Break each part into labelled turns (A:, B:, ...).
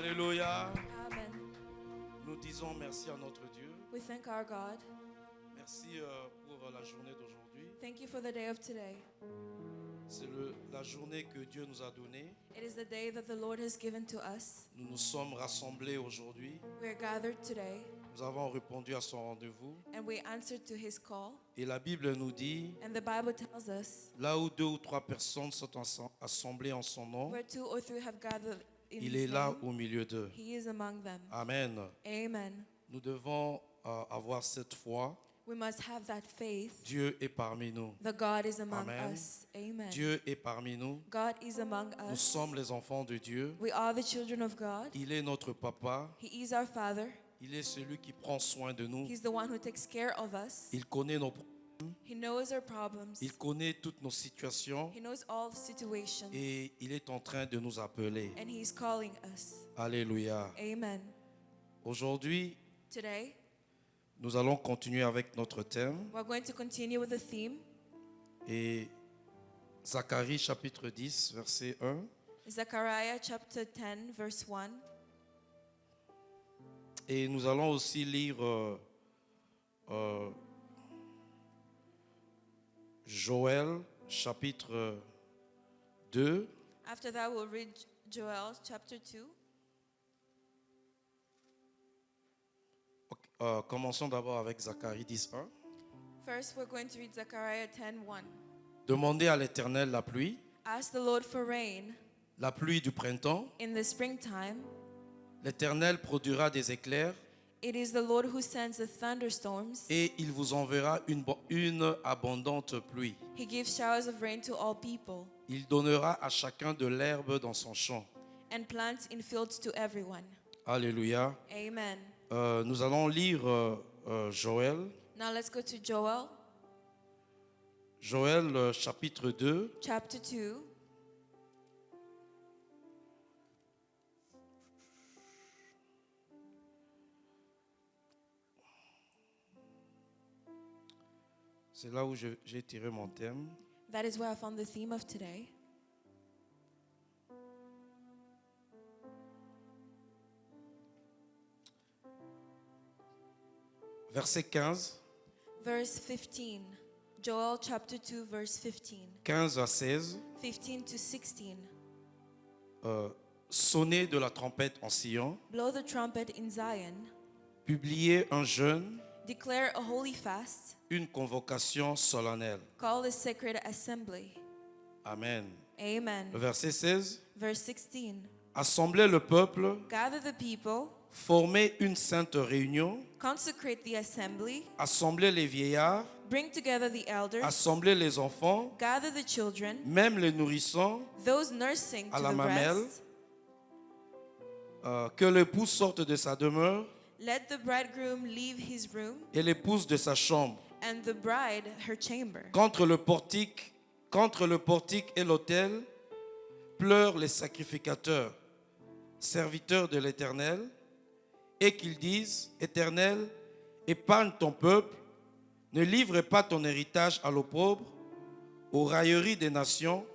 A: Alléluia.
B: Amen.
A: Nous disons merci à notre Dieu.
B: We thank our God.
A: Merci pour la journée d'aujourd'hui.
B: Thank you for the day of today.
A: C'est la journée que Dieu nous a donnée.
B: It is the day that the Lord has given to us.
A: Nous nous sommes rassemblés aujourd'hui.
B: We are gathered today,
A: Nous avons répondu à son rendez-vous.
B: and we answered to his call.
A: Et la Bible nous dit,
B: And the Bible tells us,
A: là où 2 ou 3 personnes sont assemblées en son nom,
B: where 2 or 3 have gathered in
A: il
B: his
A: est là
B: name,
A: au milieu d'eux.
B: he is among them.
A: Amen.
B: Amen.
A: Nous devons avoir cette foi.
B: We must have that faith.
A: Dieu est parmi nous.
B: The God is among
A: Amen.
B: us. Amen.
A: Dieu est parmi nous.
B: God is among
A: Nous
B: us.
A: sommes les enfants de Dieu.
B: We are the children of God.
A: Il est notre papa.
B: He is our Father.
A: Il est celui qui prend soin de nous.
B: He's the one who takes care of us.
A: Il connaît nos
B: He knows our problems.
A: Il connaît toutes nos situations
B: He knows all the situations.
A: et il est en train de nous appeler.
B: And He's calling us.
A: Alléluia.
B: Amen.
A: Aujourd'hui,
B: Today,
A: nous allons continuer avec notre thème
B: we're going to continue with the theme,
A: et Zacharie chapitre 10 verset 1.
B: Zechariah chapter 10, verse 1.
A: Et nous allons aussi lire Joël chapitre 2.
B: After that, we'll read Joel chapter 2.
A: Commençons d'abord avec Zacharie 10, 1.
B: First, we're going to read Zechariah 10, 1.
A: Demandez à l'Éternel la pluie
B: For rain
A: la pluie du printemps.
B: in the springtime.
A: L'Éternel produira des éclairs
B: It is the Lord who sends the thunderstorms.
A: et il vous enverra une abondante pluie.
B: He gives showers of rain to all people
A: Il donnera à chacun de l'herbe dans son champ.
B: and plants in fields to everyone.
A: Alléluia.
B: Amen.
A: Nous allons lire Joël.
B: Now let's go to Joel
A: Joël chapitre 2.
B: chapter 2.
A: C'est là où j'ai tiré mon thème.
B: That is where I found the theme of today.
A: Verset 15.
B: Verse 15. Joel chapter 2, verse 15.
A: 15 à 16.
B: 15 to 16.
A: Sonnez de la trompette en Sion.
B: Blow the trumpet in Zion.
A: Publiez un jeûne,
B: Declare a holy fast.
A: une convocation solennelle.
B: Call a sacred assembly.
A: Amen.
B: Amen.
A: Le verset 16.
B: Verse 16.
A: Assemblez le peuple,
B: Gather the people.
A: formez une sainte réunion,
B: Consecrate the assembly.
A: assemblez les vieillards,
B: Bring together the elders.
A: assemblez les enfants,
B: Gather the children.
A: même les nourrissons,
B: Those nursing
A: à
B: to
A: la
B: the
A: mamelle.
B: breast.
A: Que l'époux sorte de sa demeure
B: Let the bridegroom leave his room
A: et l'épouse de sa chambre.
B: and the bride her chamber.
A: Contre le portique et l'autel, pleurent les sacrificateurs, serviteurs de l'Éternel, et qu'ils disent, Éternel, épargne ton peuple, ne livre pas ton héritage à l'opprobre, aux railleries des nations.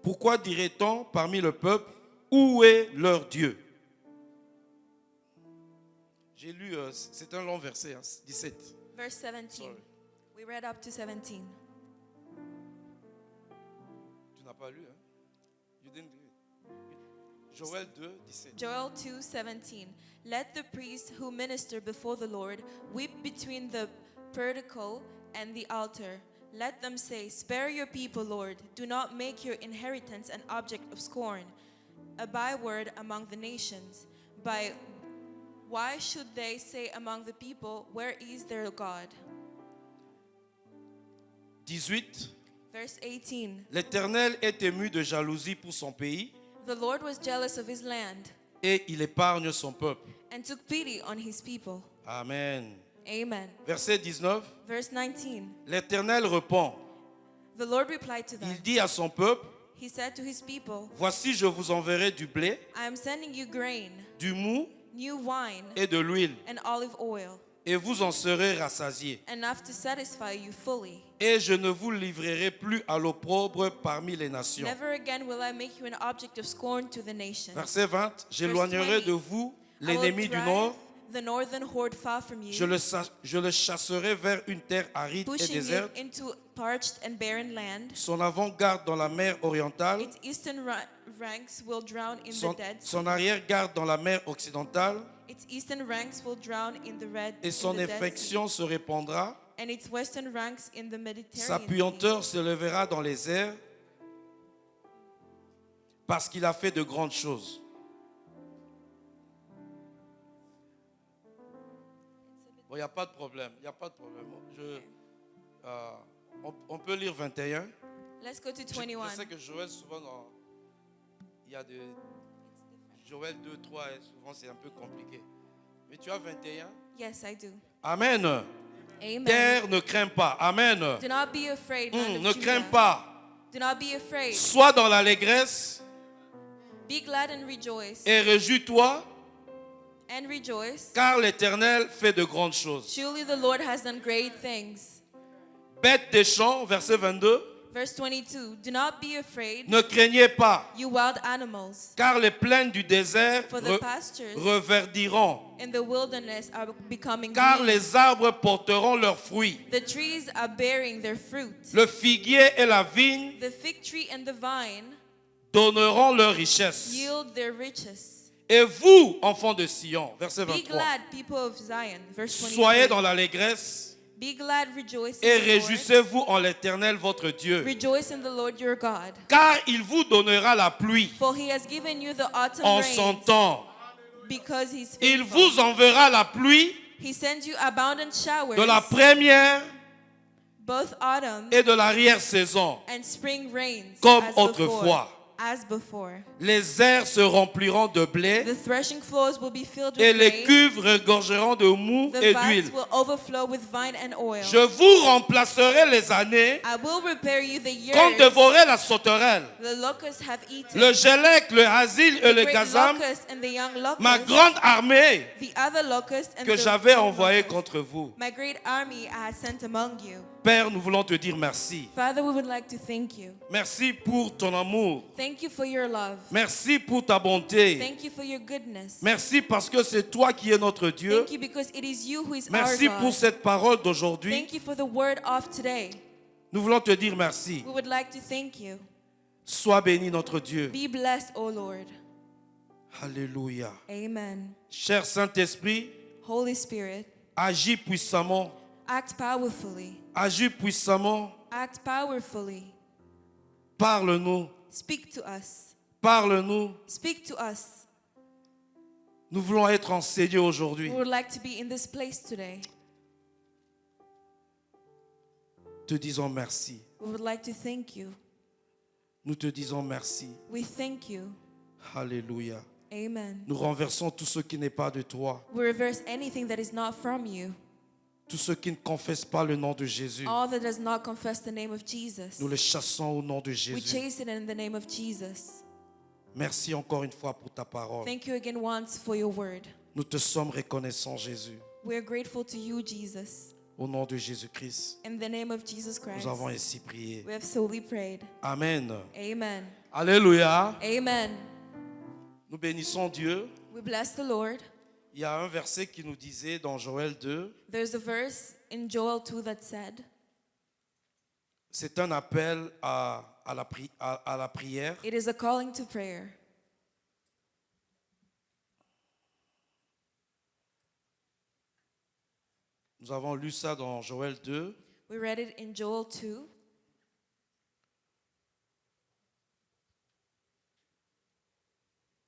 A: Pourquoi dirait-on parmi le peuple, où est leur Dieu? J'ai lu, c'est un long verset, hein, 17.
B: Verse 17.
A: Sorry.
B: We read up to 17.
A: Tu n'as pas lu, hein? You didn't read it. Joël 2, 17.
B: Joel 2:17. Let the priests who minister before the Lord weep between the portico and the altar. Let them say, Spare your people, Lord. Do not make your inheritance an object of scorn, a byword among the nations. Why should they say among the people, Where is their God?
A: 18.
B: Verse 18.
A: L'Éternel est ému de jalousie pour son pays
B: The Lord was jealous of his land
A: et il épargne son peuple.
B: and took pity on his people.
A: Amen.
B: Amen.
A: Verset 19.
B: Verse 19.
A: L'Éternel répond.
B: The Lord replied to them.
A: Il dit à son peuple,
B: He said to his people,
A: voici je vous enverrai du blé,
B: I am sending you grain,
A: du mou
B: new wine,
A: et de l'huile.
B: and olive oil.
A: et vous en serez rassasiés.
B: enough to satisfy you fully.
A: Et je ne vous livrerai plus à l'opprobre parmi les nations.
B: Never again will I make you an object of scorn to the nations.
A: Verset 20. J'éloignerai
B: 20.
A: de vous
B: I will
A: l'ennemi du
B: drive
A: nord.
B: the northern horde far from you,
A: Je le chasserai vers une terre aride et
B: pushing you
A: déserte.
B: into parched and barren land.
A: Son avant-garde dans la mer orientale.
B: Its eastern ranks will drown in the dead sea.
A: Son arrière-garde dans la mer occidentale.
B: Its eastern ranks will drown in the red
A: Et son
B: in the Dead Sea,
A: infection se répandra.
B: and its western ranks in the Mediterranean
A: Sa
B: Sea.
A: puanteur se lèvera dans les airs parce qu'il a fait de grandes choses. Bon, il n'y a pas de problème. Il n'y a pas de problème. On peut lire 21.
B: Let's go to
A: Je
B: 21.
A: sais que Joël, souvent, il y a de Joël 2, 3, et souvent c'est un peu compliqué. Mais tu as 21.
B: Yes, I do.
A: Amen.
B: Amen.
A: Terre, ne crains pas. Amen.
B: Do not be afraid, land of
A: Ne
B: Judah.
A: crains pas.
B: Do not be afraid.
A: Sois dans l'allégresse
B: Be glad and rejoice.
A: et réjouis-toi,
B: And rejoice.
A: car l'Éternel fait de grandes choses.
B: Surely the Lord has done great things.
A: Bêtes des champs, verset 22.
B: Verse 22. Do not be afraid,
A: Ne craignez pas,
B: you wild animals,
A: car les plaines du désert
B: for the pastures
A: reverdiront,
B: in the wilderness are becoming
A: car
B: green.
A: les arbres porteront leurs fruits.
B: The trees are bearing their fruit.
A: Le figuier et la vigne
B: The fig tree and the vine
A: donneront leur richesse.
B: yield their riches.
A: Et vous, enfants de Sion, verset
B: Be
A: 23,
B: glad, people of Zion. Verse 23.
A: soyez dans l'allégresse
B: Be glad, rejoice
A: et
B: in the Lord.
A: réjouissez-vous en l'Éternel votre Dieu,
B: Rejoice in the Lord your God.
A: car il vous donnera la pluie
B: For he has given you the autumn
A: en son
B: rains,
A: temps.
B: because he's
A: Il
B: faithful.
A: vous enverra la pluie
B: He sends you abundant showers,
A: de la première
B: both autumn
A: et de l'arrière-saison.
B: and spring rains,
A: Comme
B: as
A: autrefois.
B: before. As before.
A: Les airs se rempliront de blé
B: The threshing floors will be filled
A: et
B: with
A: les
B: grain.
A: cuves regorgeront de mou
B: The
A: et
B: vats
A: d'huile.
B: will overflow with vine and oil.
A: Je vous remplacerai les années
B: I will repair you the years
A: qu'ont dévoré la sauterelle,
B: the locusts have eaten.
A: le gélec, le hasil et
B: The
A: le
B: great
A: gazam,
B: locust and the young locust,
A: ma grande armée
B: the other locust and
A: que
B: the
A: j'avais
B: young
A: envoyée
B: locust.
A: contre vous.
B: My great army I had sent among you.
A: Père, nous voulons te dire merci.
B: Father, we would like to thank you.
A: Merci pour ton amour.
B: Thank you for your love.
A: Merci pour ta bonté.
B: Thank you for your goodness.
A: Merci parce que c'est toi qui es notre Dieu.
B: Thank you because it is you who is
A: Merci
B: our
A: pour
B: God.
A: cette parole d'aujourd'hui.
B: Thank you for the word of today.
A: Nous voulons te dire merci.
B: We would like to thank you.
A: Sois béni notre Dieu.
B: Be blessed, O Lord.
A: Alléluia.
B: Amen.
A: Cher Saint-Esprit,
B: Holy Spirit,
A: agis puissamment.
B: act powerfully.
A: Agis puissamment.
B: Act powerfully.
A: Parle-nous.
B: Speak to us.
A: Parle-nous.
B: Speak to us.
A: Nous voulons être enseignés aujourd'hui.
B: We would like to be in this place today.
A: Te disons merci.
B: We would like to thank you.
A: Nous te disons merci.
B: We thank you.
A: Alléluia.
B: Amen.
A: Nous renversons tout ce qui n'est pas de toi.
B: We reverse anything that is not from you.
A: Tout ce qui ne confesse pas le nom de Jésus.
B: All that does not confess the name of Jesus.
A: Nous les chassons au nom de
B: We
A: Jésus.
B: chase it in the name of Jesus.
A: Merci encore une fois pour ta parole.
B: Thank you again once for your word.
A: Nous te sommes reconnaissants, Jésus.
B: We are grateful to you, Jesus.
A: Au nom de Jésus-Christ,
B: In the name of Jesus Christ,
A: nous avons ainsi prié.
B: we have solely prayed.
A: Amen.
B: Amen.
A: Alléluia.
B: Amen.
A: Nous bénissons Dieu.
B: We bless the Lord.
A: Il y a un verset qui nous disait dans Joël 2,
B: There's a verse in Joel 2 that said,
A: c'est un appel à la prière.
B: it is a calling to prayer.
A: Nous avons lu ça dans Joël 2.
B: We read it in Joel 2.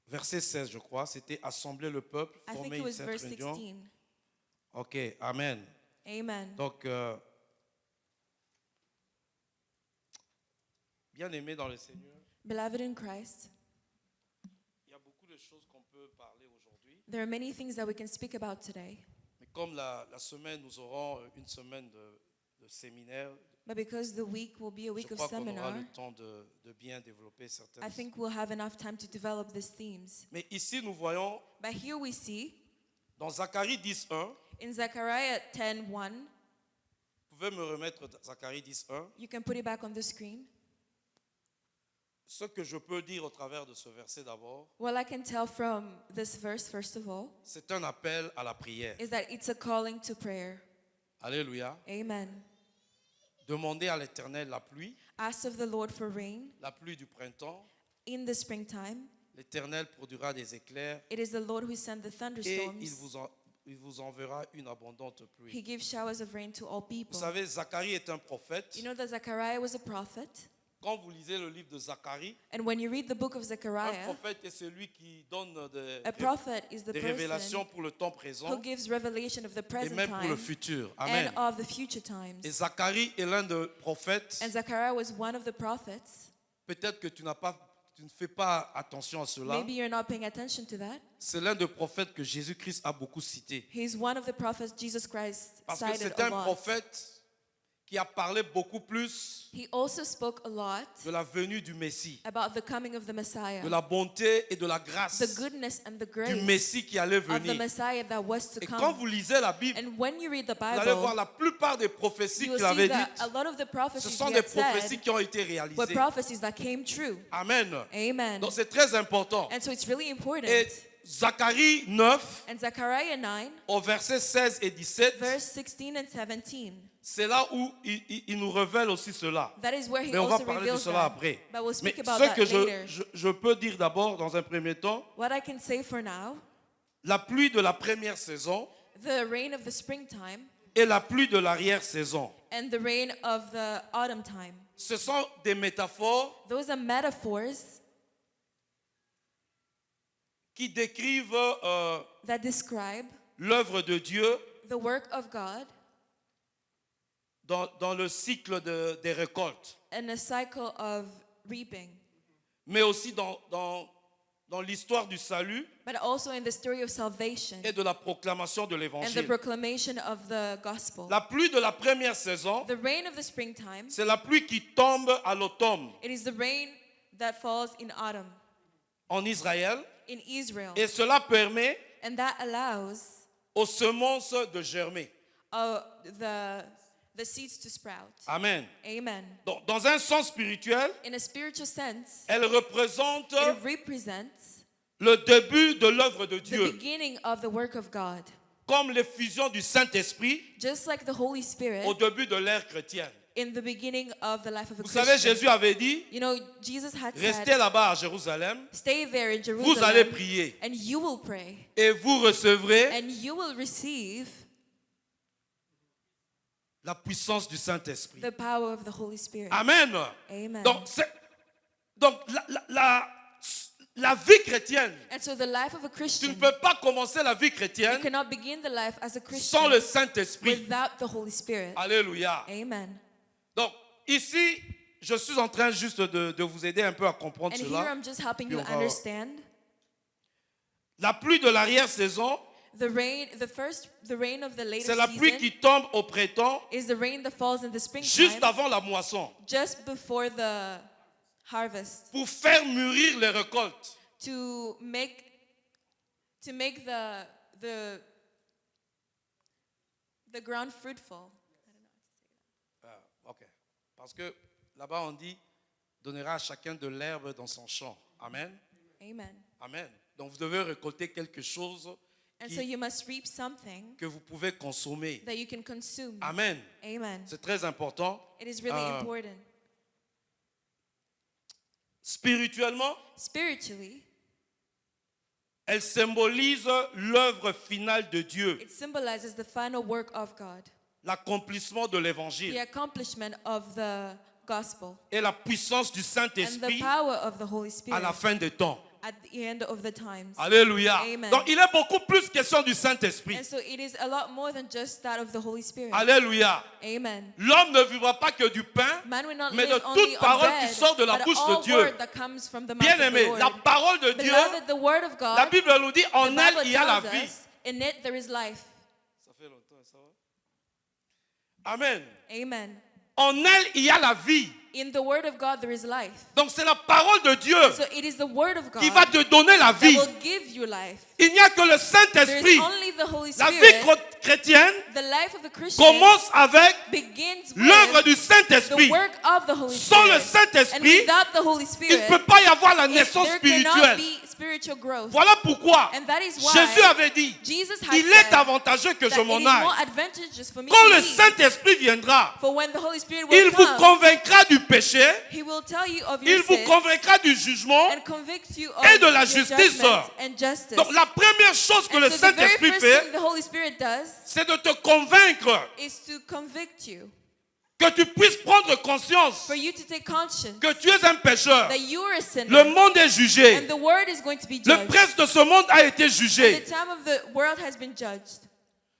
A: Verset 16, je crois, c'était assembler le peuple,
B: I think
A: former
B: it
A: une
B: was
A: sainte
B: verse
A: réunion.
B: 16.
A: Ok, amen.
B: Amen.
A: Donc, bien aimé dans le Seigneur,
B: Beloved in Christ,
A: il y a beaucoup de choses qu'on peut parler aujourd'hui.
B: there are many things that we can speak about today.
A: Mais comme la semaine, nous aurons une semaine de séminaire,
B: But because the week will be a
A: je
B: week of
A: crois qu'on aura
B: seminar,
A: le temps de bien développer certaines.
B: I think we'll have enough time to develop these themes.
A: Mais ici, nous voyons
B: But here we see
A: dans Zacharie 10.1,
B: In Zechariah 10:1,
A: Vous pouvez me remettre Zacharie 10:1.
B: you can put it back on the screen.
A: Ce que je peux dire au travers de ce verset d'abord,
B: What I can tell from this verse, first of all,
A: c'est un appel à la prière.
B: is that it's a calling to prayer.
A: Alléluia.
B: Amen.
A: Demandez à l'Éternel la pluie
B: Ask of the Lord for rain
A: du printemps.
B: in the springtime.
A: L'Éternel produira des éclairs
B: It is the Lord who sends the
A: et
B: thunderstorms.
A: il vous enverra une abondante
B: He
A: pluie.
B: gives showers of rain to all people.
A: Vous savez, Zacharie est un prophète.
B: You know that Zechariah was a prophet.
A: Quand vous lisez le livre de Zacharie,
B: And when you read the book of
A: un
B: Zechariah,
A: prophète est celui qui donne
B: a prophet is the
A: des
B: person
A: révélations pour le temps
B: who
A: présent
B: gives revelation of the
A: et
B: present
A: même pour le
B: time
A: futur. Amen.
B: and of the future times.
A: Et Zacharie est l'un des prophètes.
B: And Zechariah was one of the prophets.
A: Peut-être que tu ne fais pas attention à cela.
B: Maybe you're not paying attention to that.
A: C'est l'un des prophètes que Jésus-Christ a beaucoup cité.
B: He's one of the prophets Jesus Christ
A: Parce que
B: cited
A: c'est
B: a
A: un
B: lot.
A: prophète qui a parlé beaucoup plus
B: He also spoke a lot
A: de la venue du Messie,
B: about the coming of the Messiah,
A: de la bonté et de la grâce
B: the goodness and the
A: du
B: grace
A: Messie qui allait
B: of the
A: venir.
B: Messiah that was to
A: Et quand
B: come.
A: vous lisez la Bible,
B: And when you read the
A: vous allez voir
B: Bible,
A: la plupart des prophéties
B: you will
A: qu'il avait
B: see that
A: dites.
B: a lot of the
A: Ce
B: prophecies
A: sont
B: he
A: des
B: had
A: prophéties
B: said
A: qui ont été
B: were
A: réalisées.
B: prophecies that came true.
A: Amen.
B: Amen.
A: Donc c'est très important.
B: And so it's really important.
A: Et Zacharie 9,
B: And Zechariah 9,
A: au verset 16 et 17,
B: verse 16 and 17,
A: c'est là où il nous révèle aussi cela.
B: that is where he
A: Mais on va
B: also
A: parler de
B: reveals
A: cela
B: that.
A: après.
B: But we'll
A: Mais
B: speak about
A: ce
B: that
A: que
B: later.
A: je peux dire d'abord dans un premier temps,
B: What I can say for now,
A: la pluie de la première saison
B: the rain of the springtime
A: et la pluie de l'arrière-saison.
B: and the rain of the autumn time,
A: Ce sont des métaphores
B: those are metaphors
A: qui décrivent
B: that describe
A: l'œuvre de Dieu
B: the work of God
A: dans le cycle des récoltes,
B: and a cycle of reaping,
A: mais aussi dans l'histoire du salut
B: but also in the story of salvation
A: et de la proclamation de
B: and the
A: l'évangile.
B: proclamation of the gospel.
A: La pluie de la première saison,
B: The rain of the springtime,
A: c'est la pluie qui tombe à l'automne
B: it is the rain that falls in autumn
A: en Israël
B: in Israel,
A: et cela permet
B: and that allows
A: aux semences de germer.
B: the seeds to sprout.
A: Amen.
B: Amen.
A: Donc, dans un sens spirituel,
B: In a spiritual sense,
A: elle représente
B: it represents
A: le début de l'œuvre de
B: the
A: Dieu,
B: beginning of the work of God.
A: comme l'effusion du Saint-Esprit
B: Just like the Holy Spirit
A: au début de l'ère chrétienne.
B: in the beginning of the life of a
A: Vous savez,
B: Christian.
A: Jésus avait dit,
B: You know, Jesus had
A: restez
B: said,
A: là-bas à Jérusalem,
B: stay there in
A: vous allez
B: Jerusalem
A: prier
B: and you will pray
A: et vous recevrez
B: and you will receive
A: la puissance du Saint-Esprit.
B: the power of the Holy Spirit.
A: Amen.
B: Amen.
A: Donc la vie chrétienne,
B: And so the life of a
A: tu ne
B: Christian,
A: peux pas commencer la vie
B: you
A: chrétienne
B: cannot begin the life as a
A: sans
B: Christian
A: le Saint-Esprit.
B: without the Holy Spirit.
A: Alléluia.
B: Amen.
A: Donc ici, je suis en train juste de vous aider un peu à comprendre
B: And here
A: cela.
B: I'm just helping
A: Puis
B: you
A: on va-
B: understand.
A: La pluie de l'arrière-saison,
B: The rain of the later
A: c'est la pluie
B: season
A: qui tombe au printemps,
B: is the rain that falls in the
A: juste
B: springtime,
A: avant la moisson,
B: just before the harvest,
A: pour faire mûrir les récoltes.
B: to make the ground fruitful.
A: Ok. Parce que là-bas on dit, donnera à chacun de l'herbe dans son champ. Amen.
B: Amen.
A: Amen. Donc vous devez récolter quelque chose
B: And so you must reap something
A: que vous pouvez consommer.
B: that you can consume.
A: Amen.
B: Amen.
A: C'est très important.
B: It is really important.
A: Spirituellement,
B: Spiritually,
A: elle symbolise l'œuvre finale de Dieu,
B: it symbolizes the final work of God,
A: l'accomplissement de
B: the
A: l'évangile
B: accomplishment of the gospel,
A: et la puissance du
B: and the
A: Saint-Esprit
B: power of the Holy
A: à
B: Spirit
A: la fin des temps.
B: at the end of the times.
A: Alléluia.
B: Amen.
A: Donc il est beaucoup plus question du Saint-Esprit.
B: And so it is a lot more than just that of the Holy Spirit.
A: Alléluia.
B: Amen.
A: L'homme ne vivra pas que du pain,
B: Man will not
A: mais de
B: live only
A: toute
B: on
A: parole
B: bread,
A: qui sort de la
B: but
A: bouche de
B: all
A: Dieu.
B: word that comes from the mouth of the
A: Bien-aimé,
B: Lord.
A: la parole de Dieu,
B: Beloved, the word of
A: la
B: God,
A: Bible nous dit,
B: the
A: en elle,
B: Bible
A: il y a la
B: tells
A: vie.
B: us, in it there is life.
A: Ça fait longtemps, ça va? Amen.
B: Amen.
A: En elle, il y a la vie.
B: In the word of God there is life.
A: Donc c'est la parole de Dieu
B: So it is the word of God
A: qui va te donner la
B: that
A: vie.
B: will give you life.
A: Il n'y a que le
B: There
A: Saint-Esprit.
B: is only the Holy
A: La vie
B: Spirit.
A: chrétienne
B: The life of the Christian
A: commence avec
B: begins
A: l'œuvre
B: with
A: du
B: the
A: Saint-Esprit.
B: work of the Holy
A: Sans le
B: Spirit. And
A: Saint-Esprit,
B: without the Holy
A: il
B: Spirit,
A: ne peut pas y avoir la
B: there
A: naissance
B: cannot
A: spirituelle.
B: be spiritual growth.
A: Voilà pourquoi
B: And that is why
A: Jésus avait dit,
B: Jesus had
A: il est
B: said
A: avantageux que
B: that
A: je
B: it
A: m'en
B: is more
A: aille.
B: advantageous for me
A: Quand
B: to
A: le
B: leave.
A: Saint-Esprit viendra,
B: For when the Holy Spirit
A: il
B: will
A: vous
B: come,
A: convaincra du péché,
B: He will tell you of
A: il
B: your
A: vous
B: sins
A: convaincra du jugement.
B: and convict you of
A: et de la
B: your
A: justice.
B: judgment and justice.
A: Donc la première chose que
B: And
A: le
B: so the very
A: Saint-Esprit
B: first
A: fait,
B: thing the Holy Spirit does
A: c'est de te convaincre,
B: is to convict you,
A: que tu puisses prendre conscience
B: for you to take conscience
A: que tu es un pécheur.
B: that you are a sinner.
A: Le monde est jugé.
B: And the world is going to be
A: Le
B: judged.
A: prince de ce monde a été
B: The
A: jugé.
B: time of the world has been judged.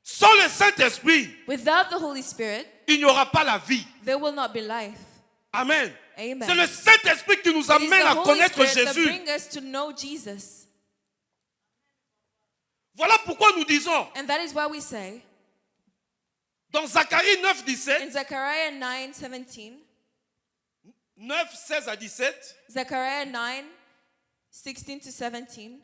A: Sans le Saint-Esprit,
B: Without the Holy Spirit,
A: il n'y aura pas la vie.
B: there will not be life.
A: Amen.
B: Amen.
A: C'est le Saint-Esprit qui nous
B: It is
A: amène
B: the
A: à
B: Holy
A: connaître
B: Spirit that
A: Jésus.
B: brings us to know Jesus.
A: Voilà pourquoi nous disons,
B: And that is why we say
A: dans Zacharie 9, 17,
B: in Zechariah 9:17,
A: 9, 16 à 17,
B: Zechariah 9:16 to 17,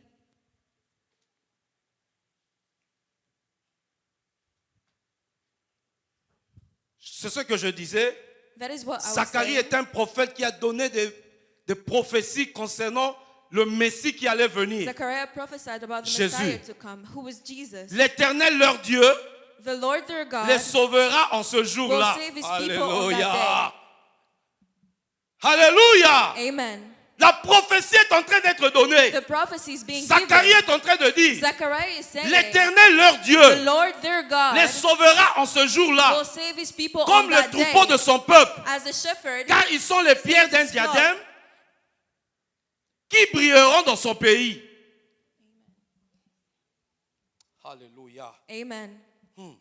A: c'est ce que je disais.
B: that is what I was
A: Zacharie
B: saying.
A: est un prophète qui a donné des prophéties concernant le Messie qui allait venir.
B: Zechariah prophesied about the
A: Jésus.
B: Messiah to come, who was Jesus.
A: L'Éternel, leur Dieu,
B: The Lord their God
A: les sauvera en ce jour-là.
B: will save his people on that
A: Alléluia. Alléluia.
B: Amen.
A: La prophétie est en train d'être donnée.
B: The prophecy is being
A: Zacharie
B: given.
A: est en train de dire,
B: Zechariah is saying
A: l'Éternel, leur
B: the
A: Dieu,
B: Lord their God
A: les sauvera en ce jour-là,
B: will save his people
A: comme
B: on
A: le
B: that
A: troupeau
B: day.
A: de son peuple.
B: As a shepherd,
A: Car ils sont les pierres d'un
B: his flock.
A: diadème qui brilleront dans son pays. Alléluia.
B: Amen.
A: Nous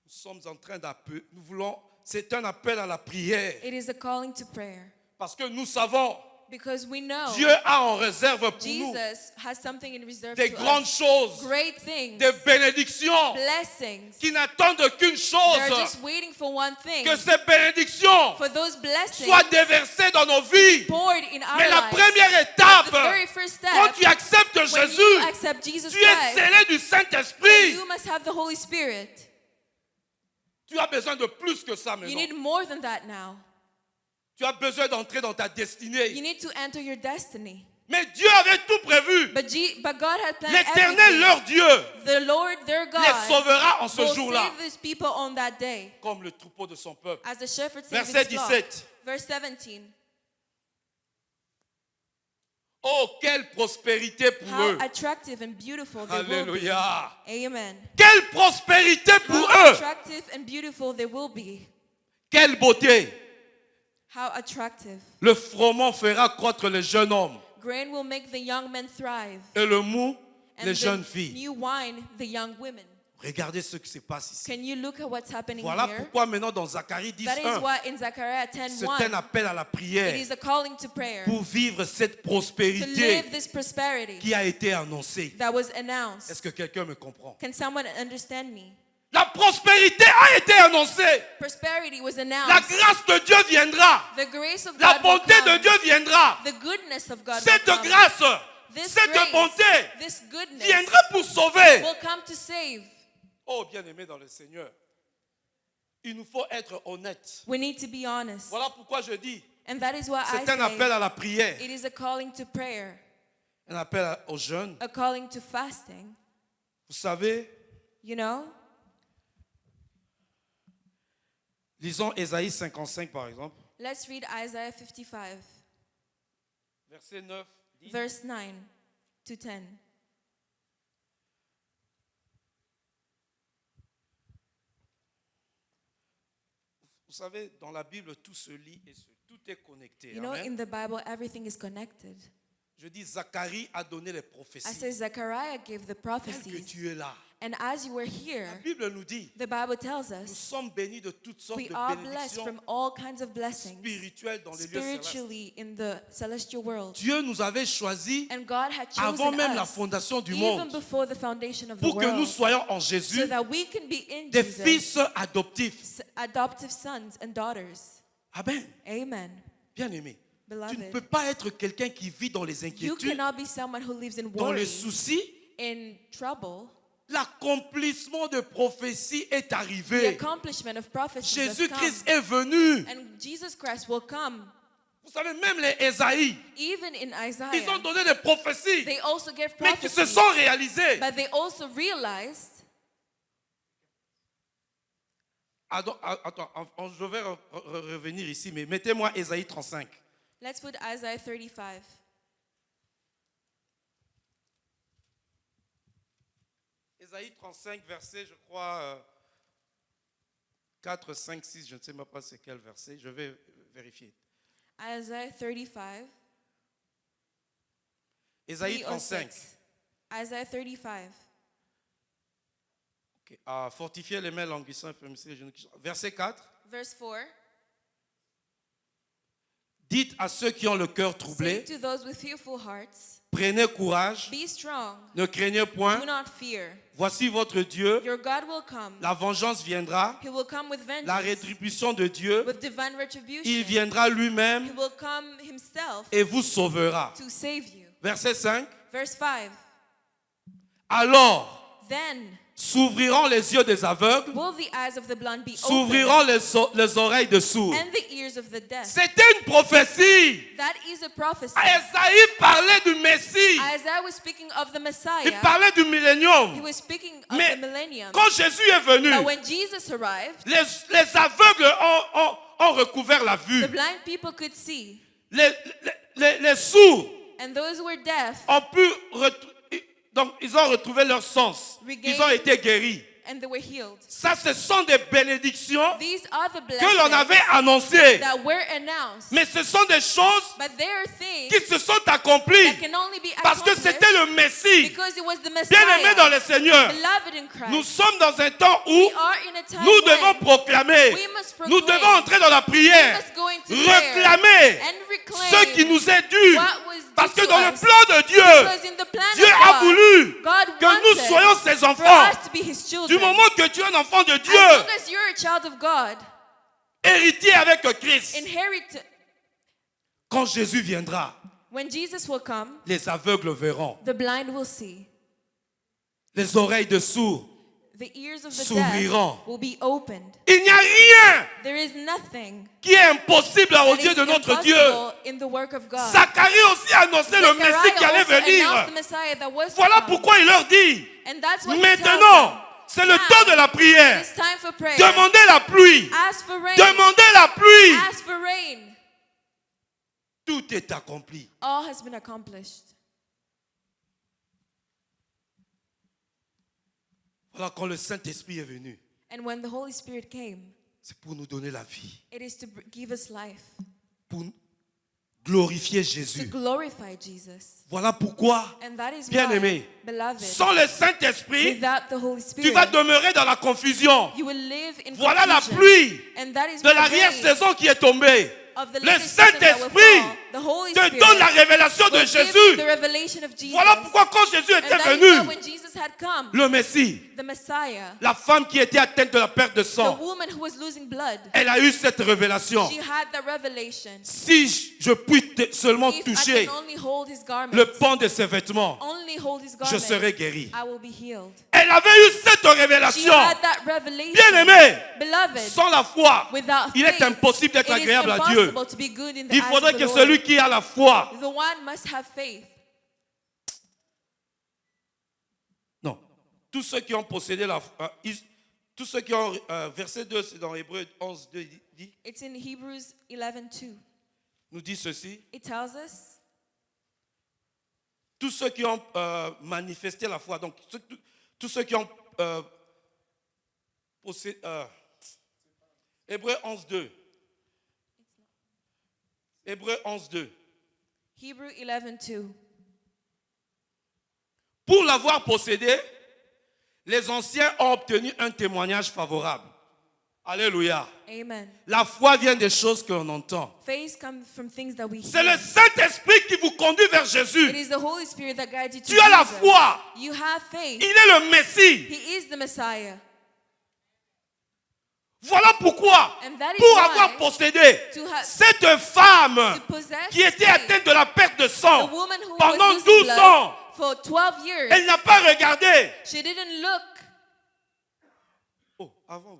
A: sommes en train d'appeler, nous voulons, c'est un appel à la prière.
B: It is a calling to prayer.
A: Parce que nous savons,
B: Because we know
A: Dieu a en réserve pour nous
B: Jesus has something in reserve
A: des
B: to
A: grandes
B: us.
A: choses,
B: Great things,
A: des bénédictions
B: blessings.
A: qui n'attendent qu'une
B: They're
A: chose,
B: just waiting for one thing.
A: que ces bénédictions
B: For those blessings
A: soient déversées dans nos vies.
B: poured in our
A: Mais la
B: lives.
A: première
B: The
A: étape,
B: very first
A: quand
B: step,
A: tu acceptes
B: when
A: Jésus,
B: you accept Jesus
A: tu es
B: Christ,
A: scellé du
B: then
A: Saint-Esprit.
B: you must have the Holy Spirit.
A: Tu as besoin de plus que ça
B: You
A: maintenant.
B: need more than that now.
A: Tu as besoin d'entrer dans ta
B: You
A: destinée.
B: need to enter your destiny.
A: Mais Dieu avait tout prévu.
B: But God had planned
A: L'Éternel,
B: everything.
A: leur Dieu,
B: The Lord, their
A: les
B: God,
A: sauvera en ce
B: will
A: jour-là,
B: save His people on that day.
A: comme le troupeau de son peuple.
B: As the shepherd saves
A: Verset
B: his flock.
A: 17.
B: Verse 17.
A: Oh, quelle prospérité pour
B: How
A: eux.
B: attractive and beautiful they will be.
A: Alléluia.
B: Amen.
A: Quelle prospérité pour
B: How
A: eux.
B: attractive and beautiful they will be.
A: Quelle beauté.
B: How attractive.
A: Le froment fera croître les jeunes hommes
B: Grain will make the young men thrive.
A: et le mou,
B: And
A: les
B: the
A: jeunes filles.
B: new wine, the young women.
A: Regardez ce qui se passe ici.
B: Can you look at what's happening
A: Voilà
B: here?
A: pourquoi maintenant dans Zacharie 10,
B: That is why in Zechariah
A: c'est
B: 10:1,
A: un appel à la
B: it
A: prière
B: is a calling to prayer.
A: pour vivre cette
B: To
A: prospérité
B: live this prosperity
A: qui a été annoncée.
B: that was announced.
A: Est-ce que quelqu'un me comprend?
B: Can someone understand me?
A: La prospérité a été annoncée.
B: Prosperity was
A: La
B: announced.
A: grâce de Dieu viendra.
B: The grace of
A: La
B: God will
A: bonté de
B: come.
A: Dieu viendra.
B: The goodness of God
A: Cette
B: will come.
A: grâce,
B: This
A: cette
B: grace,
A: bonté
B: this goodness
A: viendra pour sauver.
B: will come to save.
A: Oh, bien-aimé dans le Seigneur, il nous faut être honnête.
B: We need to be honest.
A: Voilà pourquoi je dis,
B: And that is why I
A: c'est un appel
B: say
A: à la prière,
B: it is a calling to prayer,
A: un appel aux jeunes.
B: a calling to fasting.
A: Vous savez,
B: You know?
A: lisons Ésaïe 55 par exemple,
B: Let's read Isaiah 55,
A: verset 9. 10.
B: verse 9 to 10.
A: Vous savez, dans la Bible, tout se lit et tout est connecté.
B: You know,
A: Amen.
B: in the Bible, everything is connected.
A: Je dis, Zacharie a donné les
B: I
A: prophéties.
B: say Zechariah gave the
A: Tel que
B: prophecies.
A: tu es là,
B: And as you were here,
C: La Bible nous dit,
B: the Bible tells
C: nous
B: us
C: sommes bénis de toutes sortes
B: we
C: de
B: are blessed
C: bénédictions
B: from all kinds of blessings
C: spirituelles dans les lieux célestes.
B: spiritually in the celestial world.
C: Dieu nous avait choisis
B: And God had
C: avant
B: chosen
C: même la
B: us
C: fondation du
B: even
C: monde
B: before the foundation of the
C: pour que nous
B: world
C: soyons en
B: so
C: Jésus
B: that we can be in
C: des
B: Jesus,
C: fils adoptifs.
B: adoptive sons and daughters.
C: Amen.
B: Amen.
C: Bien-aimé, tu ne
B: Beloved,
C: peux pas être quelqu'un qui vit dans les
B: you
C: inquiétudes,
B: cannot be someone who lives in
C: dans les
B: worry,
C: soucis.
B: in trouble.
C: L'accomplissement de prophéties est
B: The
C: arrivé.
B: accomplishment of prophecies has
C: Jésus-Christ
B: come.
C: est venu.
B: And Jesus Christ will come.
C: Vous savez, même les Ésaïe,
B: Even in
C: ils ont
B: Isaiah,
C: donné des prophéties,
B: they also gave
C: mais qui se
B: prophecies,
C: sont réalisées.
B: but they also realized.
C: Attends, je vais revenir ici, mais mettez-moi Ésaïe 35.
B: Let's put Isaiah 35.
A: Ésaïe 35, verset, je crois, 4, 5, 6, je ne sais même pas c'est quel verset, je vais vérifier.
B: Isaiah 35.
A: Ésaïe 35.
B: 306. Isaiah 35.
A: Okay. Fortifier les mains languissants et frémissant les genoux. Verset 4.
B: Verse 4.
A: Dites à ceux qui ont le cœur
B: Say
A: troublé,
B: to those with fearful hearts,
A: prenez courage,
B: be strong,
A: ne craignez point.
B: do not fear.
A: Voici votre Dieu,
B: Your God will come.
A: la vengeance viendra,
B: He will come with
A: la
B: vengeance,
A: rétribution de Dieu,
B: with divine retribution.
A: il viendra
B: He
A: lui-même
B: will come himself
A: et vous sauvera.
B: to save you.
A: Verset 5.
B: Verse 5.
A: Alors
B: Then
A: s'ouvriront les yeux des aveugles,
B: will the eyes of the blind be opened,
A: s'ouvriront les oreilles des sourds.
B: and the ears of the deaf.
A: C'était une prophétie.
B: That is a prophecy.
A: Esaïe parlait du Messie.
B: Isaiah was speaking of the
A: Il
B: Messiah.
A: parlait du
B: He
A: millénium.
B: was speaking of
A: Mais
B: the millennium.
A: quand Jésus est venu,
B: But when Jesus arrived,
A: les aveugles ont recouvert la vue.
B: the blind people could see,
A: Les sourds
B: and those who were deaf,
A: ont pu donc ils ont retrouvé leur sens. Ils ont été guéris.
B: and they were healed.
A: Ça, ce sont des bénédictions
B: These are the
A: que l'on avait
B: blessings
A: annoncées.
B: that were announced.
A: Mais ce sont des choses
B: But there are things
A: qui se sont accomplies
B: that can only be
A: parce que
B: accomplished
A: c'était le Messie.
B: because it was the
A: Bien-aimés dans
B: Messiah,
A: le Seigneur,
B: beloved in Christ.
A: nous sommes dans un temps où
B: We are in a time
A: nous devons
B: when
A: proclamer,
B: we must
A: nous
B: proclaim,
A: devons entrer dans la
B: we
A: prière,
B: must go into prayer
A: réclamer
B: and reclaim
A: ce qui nous est dû.
B: what was due
A: Parce que
B: to
A: dans le
B: us.
A: plan de Dieu,
B: Because in the plan
A: Dieu
B: of
A: a
B: God,
A: voulu
B: God
A: que nous
B: wanted
A: soyons ses
B: for
A: enfants.
B: us to be His
A: Du
B: children.
A: moment que tu es un enfant de
B: As
A: Dieu,
B: long as you're a child of God,
A: héritier avec Christ,
B: inherit.
A: quand Jésus viendra,
B: When Jesus will come,
A: les aveugles verront,
B: the blind will see.
A: les oreilles de sourds.
B: The ears of the
A: S'ouvriront.
B: deaf will be opened.
A: Il n'y a rien
B: There is nothing
A: qui est impossible aux
B: that
A: yeux
B: is
A: de notre Dieu.
B: impossible in the work of God.
A: Zacharie aussi annonçait le Messie qui allait
B: Zechariah also
A: venir.
B: announced the Messiah that was to
A: Voilà
B: come.
A: pourquoi il leur dit,
B: And that's what he tells
A: maintenant,
B: them.
A: c'est le
B: Now,
A: temps de la prière.
B: It's time for prayer.
A: Demandez la pluie.
B: Ask for rain.
A: Demandez la pluie.
B: Ask for rain.
A: Tout est accompli.
B: All has been accomplished.
A: Voilà quand le Saint-Esprit est venu.
B: And when the Holy Spirit came,
A: C'est pour nous donner la vie.
B: it is to give us life,
A: Pour glorifier
B: to
A: Jésus.
B: glorify Jesus.
A: Voilà pourquoi,
B: And that is
A: Bien-aimé,
B: why, beloved,
A: sans le Saint-Esprit,
B: without the Holy
A: tu
B: Spirit,
A: vas demeurer dans la confusion.
B: you will live in
A: Voilà la
B: confusion.
A: pluie
B: And that is
A: de
B: why
A: l'arrière-saison qui est tombée.
B: of the
A: Le
B: latest season that will
A: Saint-Esprit
B: fall, the Holy
A: te
B: Spirit
A: donne la révélation de
B: will give
A: Jésus.
B: the revelation of Jesus.
A: Voilà pourquoi quand Jésus
B: And
A: était
B: that is why
A: venu,
B: when Jesus had come,
A: le Messie,
B: the Messiah,
A: la femme qui était atteinte de la perte de
B: the
A: sang,
B: woman who was losing blood,
A: elle a eu cette révélation.
B: she had the revelation.
A: Si je puis seulement
B: If I
A: toucher
B: can only hold his garment,
A: le pan de ses vêtements,
B: only hold his
A: je
B: garment,
A: serai guéri.
B: I will be healed.
A: Elle avait eu cette
B: She
A: révélation.
B: had that revelation.
A: Bien-aimé,
B: Beloved,
A: sans la foi,
B: without
A: il est
B: faith,
A: impossible d'être
B: it is
A: agréable à Dieu.
B: impossible to be good in the
A: Il
B: eyes
A: faudrait
B: of
A: que
B: the
A: celui
B: Lord.
A: qui a la foi,
B: The one must have faith.
A: non, tous ceux qui ont possédé la foi, tous ceux qui ont, verset 2, c'est dans Hébreux 11, 2, dit,
B: It's in Hebrews 11:2.
A: nous dit ceci,
B: It tells us,
A: tous ceux qui ont manifesté la foi, donc tous ceux qui ont possédé, Hébreux 11, 2, Hébreux 11, 2,
B: Hebrews 11:2.
A: pour l'avoir possédé,
C: Les anciens ont obtenu un témoignage favorable. Alléluia.
B: Amen.
C: La foi vient des choses que l'on entend.
B: Faith comes from things that we
C: C'est
B: hear.
C: le Saint-Esprit qui vous conduit vers
B: It
C: Jésus.
B: is the Holy Spirit that guides you to
C: Tu as la
B: Jesus.
C: foi.
B: You have faith.
C: Il est le Messie.
B: He is the Messiah.
C: Voilà pourquoi,
B: And that is
C: pour
B: why
C: avoir possédé
B: to have-
C: cette femme
B: To possess
C: qui était
B: faith,
C: atteinte de la perte de
B: the
C: sang
B: woman who was
C: pendant
B: losing
C: 12
B: blood
C: ans,
B: for 12 years,
C: elle n'a pas regardé.
B: she didn't look.
C: Oh, avant.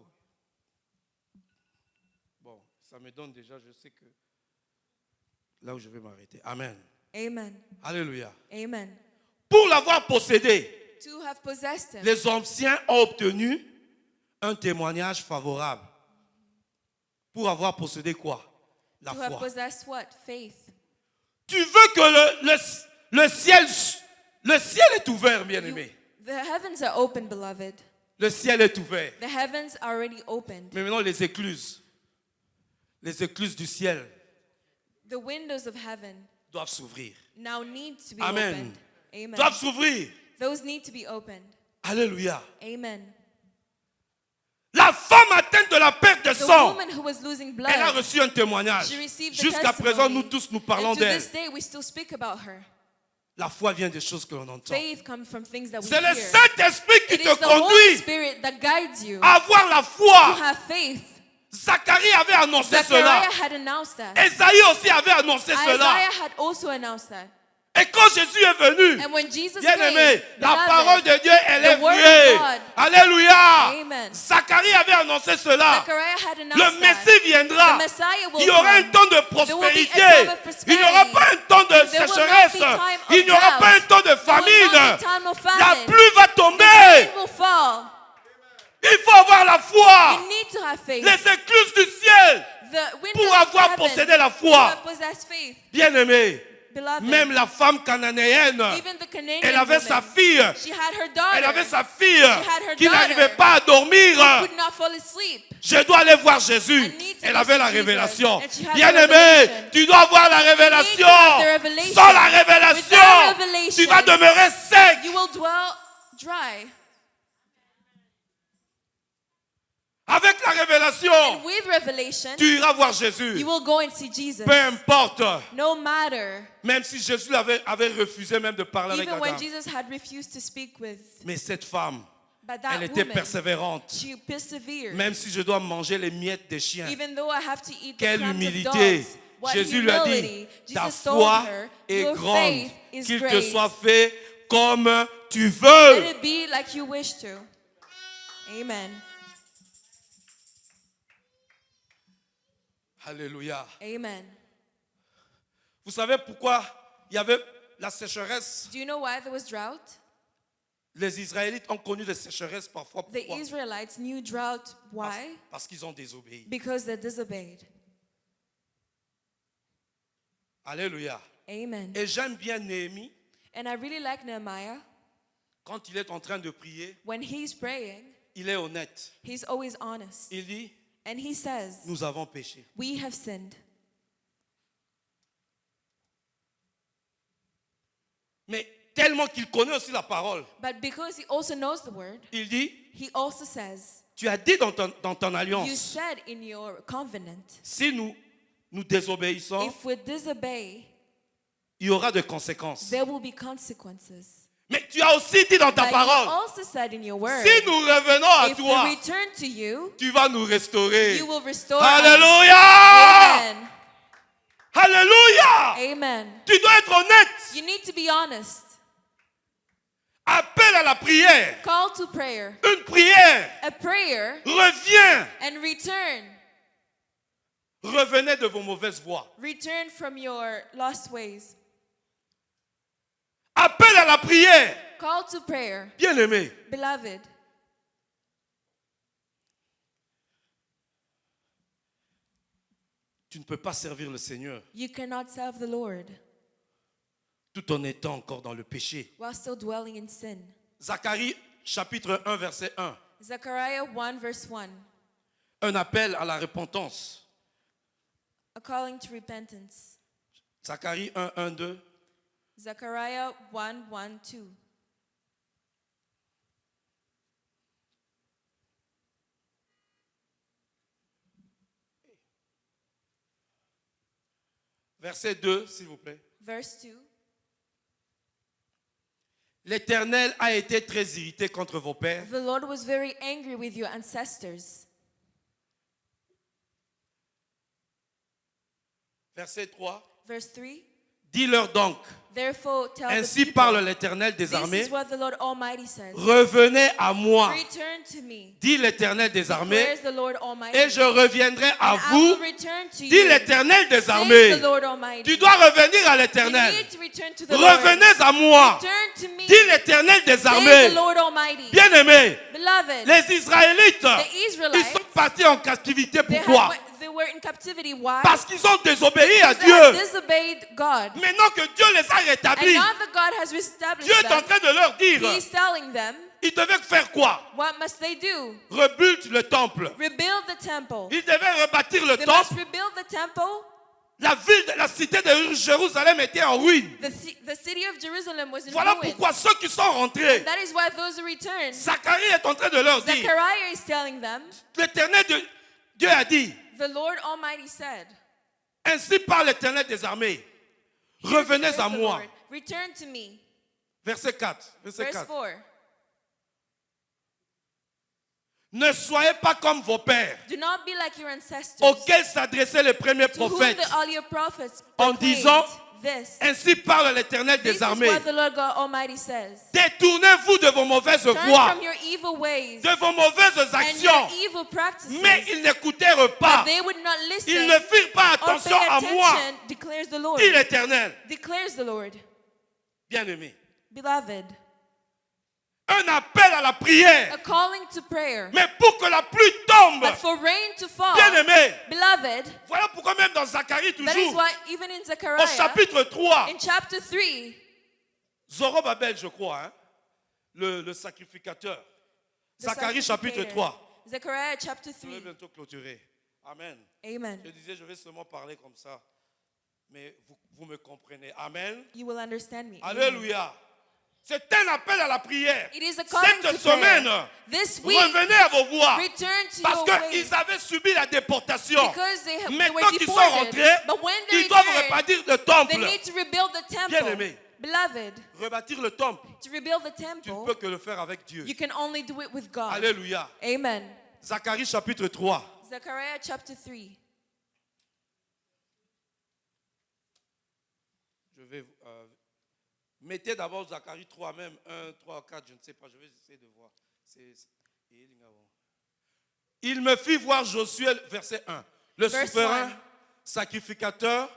C: Bon, ça me donne déjà, je sais que là où je vais m'arrêter. Amen.
B: Amen.
C: Alléluia.
B: Amen.
C: Pour l'avoir possédé,
B: To have possessed him.
C: les anciens ont obtenu un témoignage favorable. Pour avoir possédé quoi? La
B: To have
C: foi.
B: possessed what? Faith.
C: Tu veux que le ciel est ouvert, bien-aimé.
B: The heavens are open, beloved.
C: Le ciel est ouvert.
B: The heavens are already opened.
C: Mais maintenant, les écluses du ciel
B: The windows of heaven
C: doivent s'ouvrir.
B: now need to be
C: Amen.
B: opened. Amen.
C: Doivent s'ouvrir.
B: Those need to be opened.
C: Alléluia.
B: Amen.
C: La femme atteinte de la perte de
B: The
C: sang,
B: woman who was losing blood,
C: elle a reçu un témoignage.
B: she received the
C: Jusqu'à
B: testimony.
C: présent, nous tous, nous parlons
B: And to
C: d'elle.
B: this day, we still speak about her.
C: La foi vient des choses que l'on entend.
B: Faith comes from things that we
C: C'est le
B: hear.
C: Saint-Esprit qui
B: It
C: te
B: is the Holy
C: conduit
B: Spirit that guides you
C: à avoir la
B: to
C: foi.
B: have faith.
C: Zacharie avait annoncé cela.
B: Zechariah had announced that.
C: Esaïe aussi avait annoncé cela.
B: Isaiah had also announced that.
C: Et quand Jésus est venu,
B: And when Jesus
C: bien aimé,
B: came,
C: la
B: beloved,
C: parole de Dieu, elle est
B: the word
C: vraie.
B: of God.
C: Alléluia.
B: Amen.
C: Zacharie avait annoncé cela.
B: Zechariah had announced
C: Le
B: that.
C: Messie viendra.
B: The Messiah will
C: Il y aura un
B: come.
C: temps de
B: There will be
C: prospérité.
B: a time of
C: Il n'y aura
B: prosperity.
C: pas un temps de
B: There will not
C: sécheresse.
B: be time of
C: Il n'y aura
B: drought.
C: pas un temps de
B: There will
C: famine.
B: not be time of
C: La
B: famine.
C: pluie va
B: The
C: tomber.
B: rain will fall.
C: Il faut avoir la foi.
B: You need to have faith.
C: Les écluses du ciel
B: The windows
C: pour
B: of
C: avoir
B: heaven
C: possédé la
B: to
C: foi.
B: have possessed faith.
C: Bien-aimé,
B: Beloved,
C: même la femme cananéenne,
B: even the Canadian
C: elle avait
B: woman,
C: sa fille.
B: she had her daughter.
C: Elle avait sa fille
B: had her
C: qui
B: daughter
C: n'arrivait pas à dormir.
B: who could not fall asleep.
C: Je dois aller voir Jésus.
B: I need to
C: Elle
B: go
C: avait
B: see
C: la
B: Jesus.
C: révélation.
B: And she had the
C: Bien-aimé,
B: revelation.
C: tu dois avoir la
B: You need to
C: révélation.
B: have the revelation.
C: Sans la révélation,
B: Without revelation,
C: tu vas demeurer sec.
B: You will dwell dry.
C: Avec la révélation,
B: And with revelation,
C: tu iras voir Jésus.
B: you will go and see Jesus.
C: Peu importe.
B: No matter.
C: Même si Jésus avait refusé même de parler avec
B: Even when
C: Adam.
B: Jesus had refused to speak with,
C: Mais cette femme,
B: but that
C: elle était
B: woman,
C: persévérante.
B: she persevered.
C: Même si je dois manger les miettes des chiens.
B: Even though I have to eat the
C: Quelle
B: crumbs of
C: humilité.
B: dogs, what
C: Jésus lui a dit,
B: humility.
C: ta
B: Jesus told
C: foi
B: her,
C: est
B: your
C: grande,
B: faith is
C: qu'il te
B: great.
C: soit fait comme tu
B: Let
C: veux.
B: it be like you wish to. Amen.
C: Alléluia.
B: Amen.
C: Vous savez pourquoi il y avait la sécheresse?
B: Do you know why there was drought?
C: Les Israélites ont connu des sécheresses parfois.
B: The
C: Pourquoi?
B: Israelites knew drought. Why?
C: Parce qu'ils ont désobéi.
B: Because they disobeyed.
C: Alléluia.
B: Amen.
C: Et j'aime bien Néhémie
B: And I really like Nehemiah.
C: quand il est en train de prier.
B: When he's praying,
C: Il est honnête.
B: he's always honest.
C: Il dit,
B: And he says,
C: nous avons péché.
B: we have sinned.
C: Mais tellement qu'il connaît aussi la parole,
B: But because he also knows the word,
C: il dit,
B: he also says,
C: tu as dit dans ton
B: you
C: alliance,
B: said in your covenant,
C: si nous désobéissons,
B: if we disobey,
C: il y aura des conséquences.
B: there will be consequences.
C: Mais tu as aussi dit dans ta
B: But you
C: parole,
B: also said in your word,
C: si nous revenons à
B: if
C: toi,
B: we return to you,
C: tu vas nous restaurer.
B: you will restore us.
C: Alléluia!
B: Amen.
C: Alléluia!
B: Amen.
C: Tu dois être honnête.
B: You need to be honest.
C: Appelle à la prière.
B: Call to prayer.
C: Une prière.
B: A prayer
C: Reviens.
B: and return.
C: Revenez de vos mauvaises voies.
B: Return from your lost ways.
C: Appelle à la prière.
B: Call to prayer.
C: Bien-aimé,
B: Beloved,
C: tu ne peux pas servir le Seigneur
B: you cannot serve the Lord
C: tout en étant encore dans le péché.
B: while still dwelling in sin.
C: Zacharie chapitre 1 verset 1.
B: Zechariah 1 verse 1.
C: Un appel à la repentance.
B: A calling to repentance.
C: Zacharie 1, 1, 2.
B: Zechariah 1, 1, 2.
C: Verset 2, s'il vous plaît.
B: Verse 2.
C: L'Éternel a été très irrité contre vos pères.
B: The Lord was very angry with your ancestors.
C: Verset 3.
B: Verse 3.
C: Dis-leur donc,
B: Therefore tell the
C: ainsi
B: people,
C: parle l'Éternel des
B: this
C: armées,
B: is what the Lord Almighty says.
C: revenez à moi,
B: Return to me,
C: dit l'Éternel des armées,
B: declares the Lord Almighty,
C: et je reviendrai à
B: and I
C: vous,
B: will return to
C: dit
B: you,
C: l'Éternel des
B: says
C: armées.
B: the Lord Almighty.
C: Tu dois revenir à
B: You
C: l'Éternel.
B: need to return to the Lord.
C: Revenez à moi,
B: Return to me,
C: dit l'Éternel des
B: says
C: armées.
B: the Lord Almighty.
C: Bien-aimés,
B: Beloved,
C: les Israélites,
B: the
C: ils
B: Israelites,
C: sont partis en captivité.
B: they
C: Pourquoi?
B: were in captivity. Why?
C: Parce qu'ils ont désobéi à
B: Because they had
C: Dieu.
B: disobeyed God.
C: Maintenant que Dieu les a
B: And
C: rétablis,
B: now that God has reestablished
C: Dieu est en
B: them,
C: train de leur dire,
B: He's telling them,
C: ils devaient faire quoi?
B: what must they do?
C: Rebuild le temple.
B: Rebuild the temple.
C: Ils devaient rebâtir le
B: They must
C: temple.
B: rebuild the temple.
C: La ville, la cité de Jérusalem était en ruine.
B: The city of Jerusalem was in
C: Voilà
B: ruin.
C: pourquoi ceux qui sont rentrés,
B: That is why those who returned,
C: Zacharie est en train de leur dire,
B: Zechariah is telling them,
C: l'Éternel Dieu a dit,
B: the Lord Almighty said,
C: ainsi parle l'Éternel des armées, revenez
B: "Says
C: à
B: the
C: moi.
B: Lord, return to me."
C: Verset 4. Verset
B: Verse
C: 4.
B: 4.
C: Ne soyez pas comme vos pères,
B: Do not be like your ancestors,
C: auxquels s'adressaient les premiers
B: to whom
C: prophètes,
B: the earlier prophets
C: en
B: proclaimed
C: disant,
B: this.
C: ainsi parle l'Éternel
B: This
C: des
B: is
C: armées.
B: what the Lord God Almighty says.
C: Détournez-vous de vos mauvaises
B: Turn
C: voies,
B: from your evil ways
C: de vos mauvaises
B: and your
C: actions.
B: evil practices.
C: Mais ils n'écoutèrent pas.
B: They would not listen
C: Ils ne firent pas
B: or
C: attention
B: pay
C: à moi,
B: attention, declares the Lord.
C: dit l'Éternel.
B: Declares the Lord.
C: Bien-aimé,
B: Beloved,
C: un appel à la prière,
B: a calling to prayer,
C: mais pour que la pluie tombe.
B: but for rain to fall.
C: Bien-aimé,
B: Beloved,
C: voilà pourquoi même dans Zacharie
B: that is
C: toujours,
B: why even in
C: au
B: Zechariah,
C: chapitre 3,
B: in chapter 3,
C: Zorobabel, je crois, hein, le sacrificateur.
B: the
C: Zacharie chapitre
B: sacrificator.
C: 3.
B: Zechariah chapter
C: Je vais
B: 3.
C: bientôt clôturer. Amen.
B: Amen.
C: Je disais, je vais seulement parler comme ça. Mais vous me comprenez. Amen.
B: You will understand me. Amen.
C: Alléluia. C'est un appel à la prière.
B: It is a calling
C: Cette
B: to
C: semaine,
B: prayer. This week,
C: revenez à vos voies.
B: return to
C: Parce
B: your ways.
C: qu'ils avaient subi la déportation.
B: Because they were
C: Maintenant qu'ils sont
B: deported.
C: rentrés,
B: But when they
C: ils doivent
B: return,
C: rebâtir le
B: they
C: temple.
B: need to rebuild the temple.
C: Bien-aimé.
B: Beloved,
C: Rebâtir le temple,
B: to rebuild the
C: tu ne
B: temple,
C: peux que le faire avec Dieu.
B: you can only do it with God.
C: Alléluia.
B: Amen.
C: Zacharie chapitre 3.
B: Zechariah chapter 3.
C: Je vais mettez d'abord Zacharie 3 même, 1, 3, 4, je ne sais pas, je vais essayer de voir. Il me fit voir Josué, verset 1, le
B: Verse
C: souverain
B: 1.
C: sacrificateur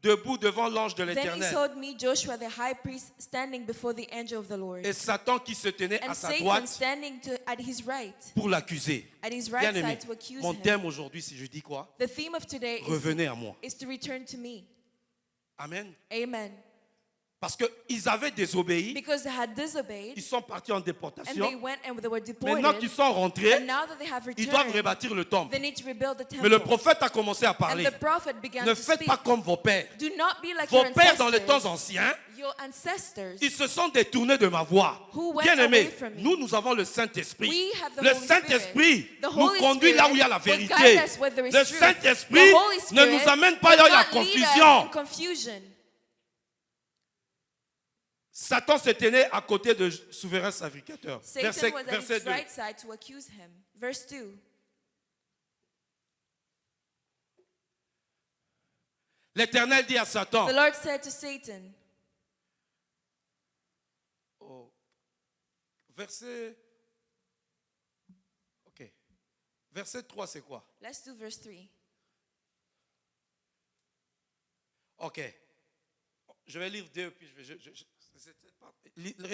C: debout devant l'ange de
B: Then he
C: l'Éternel.
B: showed me Joshua the high priest standing before the angel of the Lord,
C: Et Satan qui se tenait à
B: and
C: sa
B: Satan
C: droite
B: standing at his right,
C: pour l'accuser.
B: at his right
C: Bien aimé,
B: side to accuse
C: mon
B: him.
C: thème aujourd'hui, si je dis quoi?
B: The theme of today
C: Revenez à moi.
B: is to return to me.
C: Amen.
B: Amen.
C: Parce qu'ils avaient désobéi,
B: Because they had disobeyed,
C: ils sont partis en
B: and they
C: déportation.
B: went and they were
C: Maintenant qu'ils
B: deported,
C: sont rentrés,
B: and now that they have
C: ils doivent
B: returned,
C: rebâtir le temple.
B: they need to rebuild the
C: Mais le
B: temple.
C: prophète a commencé à
B: And
C: parler.
B: the prophet began
C: Ne
B: to
C: faites
B: speak.
C: pas comme vos pères.
B: Do not be like
C: Vos
B: your
C: pères dans les temps
B: ancestors.
C: anciens,
B: Your ancestors,
C: ils se sont détournés de ma voix.
B: Who went
C: Bien aimé,
B: away from me.
C: nous avons le Saint-Esprit.
B: We have the
C: Le
B: Holy
C: Saint-Esprit
B: Spirit. The
C: nous
B: Holy
C: conduit là où il y a la
B: Spirit will
C: vérité.
B: guide us where there is
C: Le
B: truth.
C: Saint-Esprit
B: The Holy
C: ne
B: Spirit
C: nous amène pas là où il y a la
B: will not lead us in
C: confusion.
B: confusion.
C: Satan se tenait à côté du souverain sacrificateur.
B: Satan
C: Verset,
B: was at
C: verset
B: his
C: 2.
B: right side to accuse him. Verse 2.
C: L'Éternel dit à Satan,
B: The Lord said to Satan,
C: verset... Ok. Verset 3, c'est quoi?
B: let's do verse 3.
C: Ok. Je vais lire 2, puis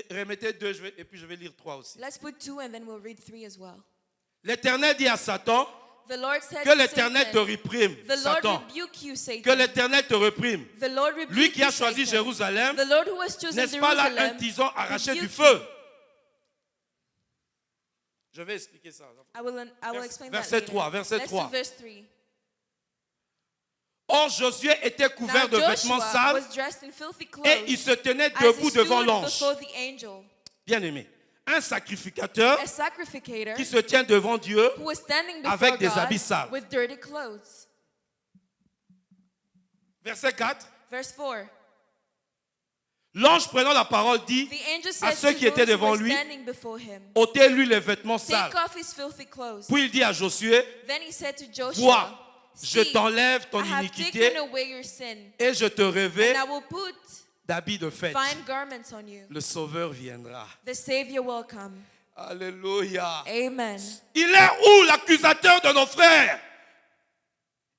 C: remettez 2, et puis je vais lire 3 aussi.
B: Let's put 2 and then we'll read 3 as well.
C: L'Éternel dit à Satan,
B: The Lord said
C: que
B: to
C: l'Éternel te
B: Satan,
C: réprime,
B: the Lord
C: Satan.
B: rebuke you,
C: Que
B: Satan.
C: l'Éternel te réprime.
B: The Lord rebuke
C: Lui qui a
B: you,
C: choisi
B: Satan.
C: Jérusalem,
B: The Lord who has chosen
C: n'est-ce pas là un
B: Jerusalem,
C: tison arraché du
B: rebuke
C: feu? Je vais expliquer ça.
B: I will explain that
C: Verset
B: later.
C: 3, verset
B: Let's
C: 3.
B: do verse 3.
C: Or Josué était
B: Now
C: couvert de vêtements
B: Joshua
C: sales
B: was dressed in filthy clothes
C: et il se tenait
B: as
C: debout
B: he
C: devant
B: stood
C: l'ange.
B: before the angel.
C: Bien-aimé, un sacrificateur
B: A sacrificator
C: qui se tient devant Dieu
B: who was standing before
C: avec des
B: God
C: habits sales.
B: with dirty clothes.
C: Verset 4.
B: Verse 4.
C: L'ange prenant la parole dit
B: The angel
C: à
B: said
C: ceux
B: to
C: qui étaient
B: those who
C: devant
B: were
C: lui,
B: standing before him,
C: ôtez-lui les vêtements sales.
B: take off his filthy clothes.
C: Puis il dit à Josué,
B: Then he said to Joshua,
C: vois, je
B: see,
C: t'enlève ton
B: I have
C: iniquité
B: taken away your sin,
C: et je te revais
B: and I will put
C: d'habits de fête.
B: fine garments on you.
C: Le Sauveur viendra.
B: The Savior will come.
C: Alléluia.
B: Amen.
C: Il est où l'accusateur de nos frères?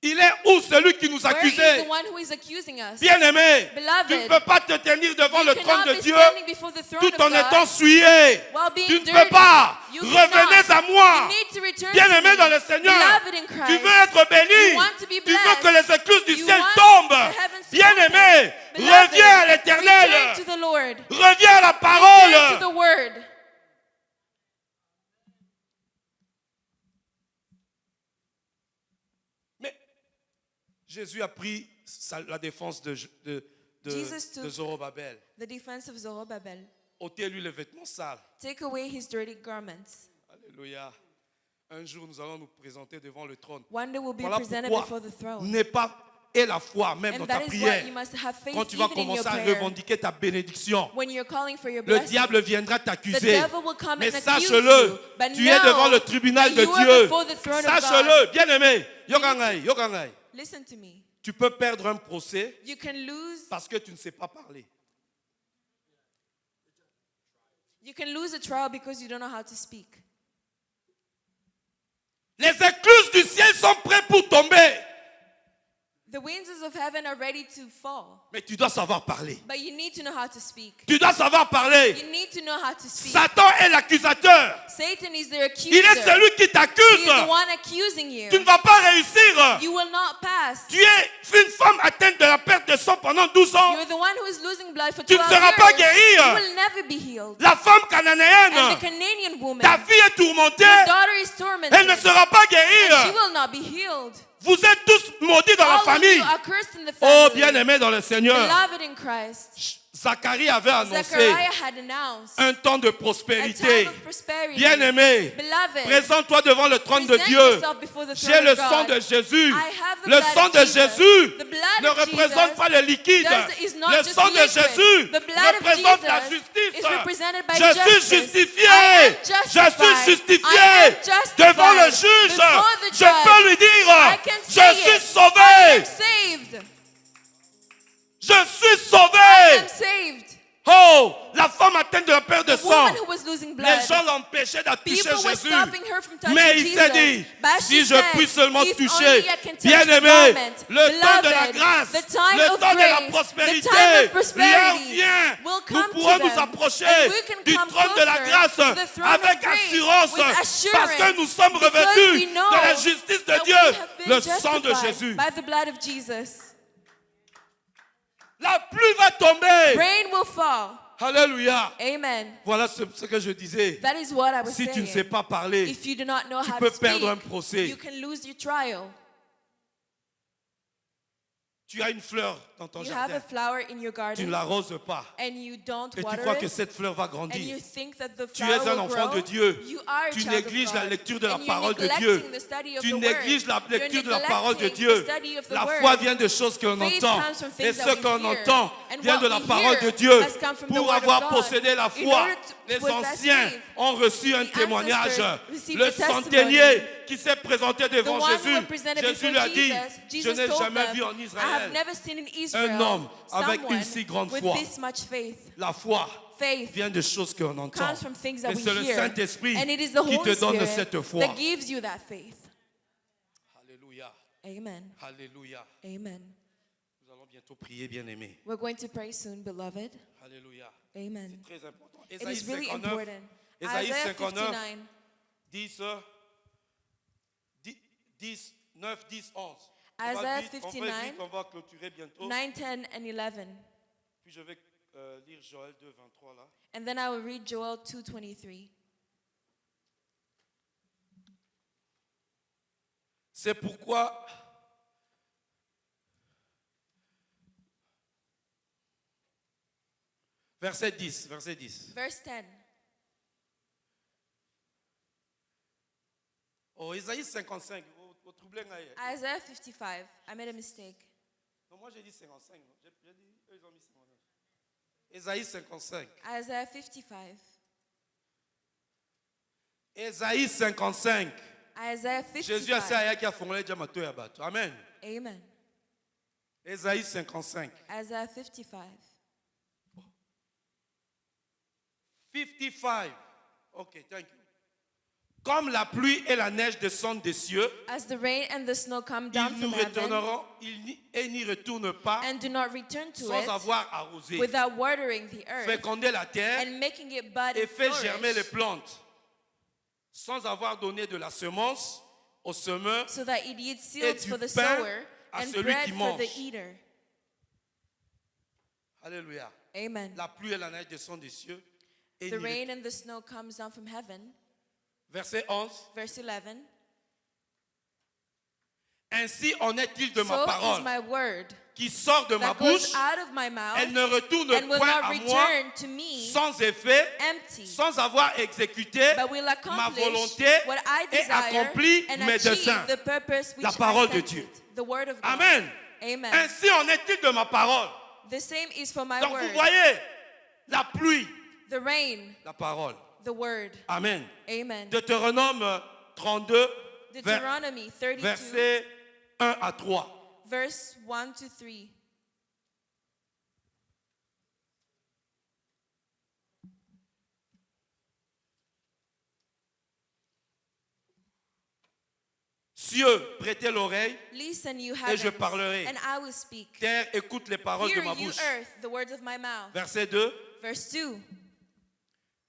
C: Il est où celui qui nous
B: Where is
C: accusait?
B: the one who is accusing us?
C: Bien-aimé,
B: Beloved,
C: tu ne peux pas te tenir devant
B: You
C: le trône
B: cannot
C: de
B: be
C: Dieu
B: standing before the throne
C: tout
B: of
C: en
B: God
C: étant souillé.
B: while being
C: Tu ne
B: dirty.
C: peux pas.
B: You
C: Revenez
B: cannot.
C: à moi.
B: You need to return
C: Bien-aimé
B: to
C: dans
B: me.
C: le Seigneur,
B: Beloved in
C: tu
B: Christ.
C: veux être béni.
B: You want to be
C: Tu veux
B: blessed.
C: que les écluses du
B: You
C: ciel
B: want
C: tombent.
B: the heavens to
C: Bien-aimé,
B: open. Beloved,
C: reviens à
B: return
C: l'éternel.
B: to the Lord.
C: Reviens à la
B: Return to
C: parole.
B: the Word.
C: Mais Jésus a pris la défense de
B: Jesus took
C: Zorobabel.
B: the defense of Zorobabel.
C: Ôtez-lui les vêtements sales.
B: Take away his dirty garments.
C: Alléluia. Un jour, nous allons nous présenter devant le trône.
B: One day we'll be
C: Voilà
B: presented
C: pourquoi
B: before the throne.
C: n'aie pas et la foi même dans
B: And
C: ta
B: that is why
C: prière.
B: you must have faith
C: Quand tu vas
B: even in your
C: commencer à
B: prayer.
C: revendiquer ta bénédiction,
B: When you're calling for your
C: le
B: blessing,
C: diable viendra
B: the
C: t'accuser.
B: devil will come
C: Mais
B: and accuse
C: sache-le,
B: you. But
C: tu es devant le
B: know
C: tribunal
B: that
C: de
B: you are
C: Dieu.
B: before the throne of
C: Sache-le,
B: God.
C: bien-aimé. Yogangai, yogangai.
B: Listen to me.
C: Tu peux perdre un procès
B: You can lose.
C: parce que tu ne sais pas parler.
B: You can lose a trial because you don't know how to speak.
C: Les écluses du ciel sont prêtes pour tomber.
B: The winds of heaven are ready to fall,
C: Mais tu dois savoir parler.
B: but you need to know how to speak.
C: Tu dois savoir parler.
B: You need to know how to speak.
C: Satan est l'accusateur.
B: Satan is the
C: Il
B: accuser.
C: est celui qui
B: He
C: t'accuse.
B: is the one accusing you.
C: Tu ne vas pas réussir.
B: You will not pass.
C: Tu es une femme atteinte de la perte de sang pendant 12 ans.
B: You're the one who is losing blood for
C: Tu
B: 12
C: ne seras pas
B: years.
C: guéri.
B: You will never be healed.
C: La femme
B: And the
C: cananéenne,
B: Canadian woman,
C: ta fille est tourmentée.
B: your daughter is tormented.
C: Elle ne sera pas
B: And she
C: guérie.
B: will not be healed.
C: Vous êtes tous maudits dans la
B: All of
C: famille.
B: you are cursed in the
C: Oh,
B: family.
C: bien-aimé dans le Seigneur.
B: Beloved in Christ.
C: Zacharie avait annoncé
B: Zechariah had announced
C: un temps de
B: a
C: prospérité.
B: time of prosperity.
C: Bien-aimé,
B: Beloved,
C: présente-toi devant le trône de
B: present
C: Dieu.
B: yourself before the
C: J'ai
B: throne
C: le
B: of
C: sang
B: God.
C: de Jésus.
B: I have the
C: Le
B: blood
C: sang
B: of
C: de
B: Jesus.
C: Jésus
B: The blood
C: ne
B: of
C: représente
B: Jesus
C: pas le liquide.
B: is not
C: Le
B: just
C: sang de
B: liquid.
C: Jésus
B: The blood of
C: représente la
B: Jesus
C: justice.
B: is represented by
C: Je suis
B: justice.
C: justifié.
B: I am
C: Je
B: justified.
C: suis justifié
B: I am justified
C: devant le juge.
B: before the
C: Je
B: judge.
C: peux lui dire,
B: I can
C: je
B: say
C: suis
B: it. I
C: sauvé.
B: am saved.
C: Je suis
B: I
C: sauvé.
B: am saved.
C: Oh, la femme atteinte de la perte de
B: The
C: sang.
B: woman who was losing blood.
C: Les gens l'empêchaient d'appuyer
B: People were
C: Jésus.
B: stopping her from touching
C: Mais il
B: Jesus.
C: s'est dit,
B: But
C: si
B: she
C: je
B: said,
C: puis seulement
B: if
C: toucher,
B: only I can touch
C: bien-aimé,
B: the garment.
C: le temps de la
B: Beloved,
C: grâce,
B: the time
C: le
B: of
C: temps de la
B: grace,
C: prospérité,
B: the time of
C: l'heure
B: prosperity
C: vient,
B: will
C: nous
B: come
C: pourrons
B: to
C: nous
B: them,
C: approcher
B: and we can
C: du
B: come
C: trône de la
B: closer
C: grâce
B: to the throne
C: avec
B: of grace
C: assurance,
B: with
C: parce
B: assurance,
C: que nous sommes
B: because
C: revêtus
B: we know
C: de la justice de
B: that
C: Dieu,
B: we have been
C: le sang de
B: justified
C: Jésus.
B: by the blood of Jesus.
C: La pluie va tomber.
B: Rain will fall.
C: Alléluia.
B: Amen.
C: Voilà ce que je disais.
B: That is what I was
C: Si tu ne sais
B: saying.
C: pas parler,
B: If you do not know
C: tu
B: how
C: peux
B: to
C: perdre un
B: speak,
C: procès.
B: you can lose your trial.
C: Tu as une fleur dans ton
B: You have a
C: jardin.
B: flower in your
C: Tu
B: garden
C: ne l'arroses pas.
B: and you don't
C: Et tu
B: water
C: crois que
B: it,
C: cette fleur va
B: and
C: grandir.
B: you think that the
C: Tu
B: flower
C: es un
B: will
C: enfant
B: grow.
C: de Dieu.
B: You are a
C: Tu
B: child of
C: négliges la
B: God.
C: lecture de la
B: And you're
C: parole de
B: neglecting
C: Dieu.
B: the study of
C: Tu
B: the
C: négliges la
B: word. You're
C: lecture de la parole de
B: neglecting
C: Dieu.
B: the study of the
C: La
B: word.
C: foi vient des choses que l'on
B: Faith
C: entend.
B: comes from
C: Et
B: things
C: ce
B: that we
C: qu'on
B: hear.
C: entend
B: And
C: vient de
B: what
C: la
B: we
C: parole
B: hear
C: de Dieu.
B: must come from the
C: Pour
B: word of
C: avoir
B: God.
C: possédé la
B: In
C: foi,
B: order to
C: les
B: possess
C: anciens
B: faith,
C: ont reçu un
B: the
C: témoignage.
B: ancestors received
C: Le
B: the testimony.
C: centenier qui s'est présenté
B: The
C: devant
B: one who
C: Jésus,
B: was presented
C: Jésus
B: before
C: lui a dit,
B: Jesus,
C: je
B: Jesus
C: n'ai
B: told
C: jamais
B: them,
C: vu en
B: I have
C: Israël
B: never seen in Israel
C: un homme avec
B: someone
C: une si grande
B: with
C: foi.
B: this much faith.
C: La foi
B: Faith
C: vient de choses qu'on entend.
B: comes from things that
C: Mais
B: we
C: c'est le
B: hear.
C: Saint-Esprit
B: And it is the
C: qui
B: Holy
C: te donne
B: Spirit
C: cette foi.
B: that gives you that faith.
C: Alléluia.
B: Amen.
C: Alléluia.
B: Amen.
C: Nous allons bientôt prier, bien-aimés.
B: We're going to pray soon, beloved.
C: Alléluia.
B: Amen.
C: C'est très important.
B: It
C: Ésaïe
B: is really
C: 59,
B: important.
C: Ésaïe
B: Isaiah
C: 59,
B: 59,
C: 9, 10, 11.
B: Isaiah
C: On va
B: 59,
C: vite, on va clôturer bientôt.
B: 9, 10, and 11.
C: Puis je vais lire Joël 2, 23 là.
B: And then I will read Joel 2:23.
C: C'est pourquoi verset 10, verset 10.
B: Verse 10.
C: Oh, Isaïe 55. Au troublé ngaye.
B: Isaiah 55. I made a mistake.
C: Non, moi j'ai dit 55. J'ai dit, eux ils ont mis 59. Ésaïe 55.
B: Isaiah 55.
C: Ésaïe 55.
B: Isaiah
C: Jésus a
B: 55.
C: dit à qui a formulé Diamato et Abato. Amen.
B: Amen.
C: Ésaïe 55.
B: Isaiah 55.
C: 55. Ok, thank you. Comme la pluie et la neige descendent des cieux,
B: As the rain and the snow come down
C: ils nous
B: from heaven
C: retourneront et n'y retournent pas
B: and do not return to
C: sans
B: it
C: avoir arrosé.
B: without watering the earth
C: Féconder la terre
B: and making it bud
C: et
B: and
C: fait germer les
B: flourish,
C: plantes, sans avoir donné de la semence au semeur.
B: so that it yields
C: et
B: seeds
C: du
B: for the
C: pain
B: sower
C: à
B: and
C: celui
B: bread
C: qui
B: for the
C: mange.
B: eater.
C: Alléluia.
B: Amen.
C: La pluie et la neige descendent des cieux. Et
B: The
C: n'y
B: rain and the snow comes down from heaven.
C: Verset 11.
B: Verse 11.
C: Ainsi en est-il de ma
B: So is
C: parole
B: my word
C: qui sort de ma
B: that goes
C: bouche.
B: out of my mouth
C: Elle ne retourne
B: and will
C: point
B: not
C: à moi
B: return to me
C: sans effet,
B: empty,
C: sans avoir exécuté
B: but will
C: ma
B: accomplish
C: volonté
B: what I
C: et
B: desire
C: accompli
B: and
C: mes
B: achieve
C: desseins.
B: the purpose which
C: La parole
B: I
C: de
B: sent
C: Dieu.
B: it. The word of God.
C: Amen.
B: Amen.
C: Ainsi en est-il de ma parole.
B: The same is for my
C: Donc vous
B: word.
C: voyez, la pluie,
B: The rain,
C: la parole.
B: the word.
C: Amen.
B: Amen.
C: Deutéronome 32,
B: Deuteronomy 32,
C: versets 1 à 3.
B: verse 1 to 3.
C: Cieux, prêtez l'oreille.
B: Listen, you
C: Et je
B: heavens,
C: parlerai.
B: and I will speak.
C: Terre, écoute les paroles de
B: Hear
C: ma
B: you,
C: bouche.
B: earth, the words of my mouth.
C: Verset 2.
B: Verse 2.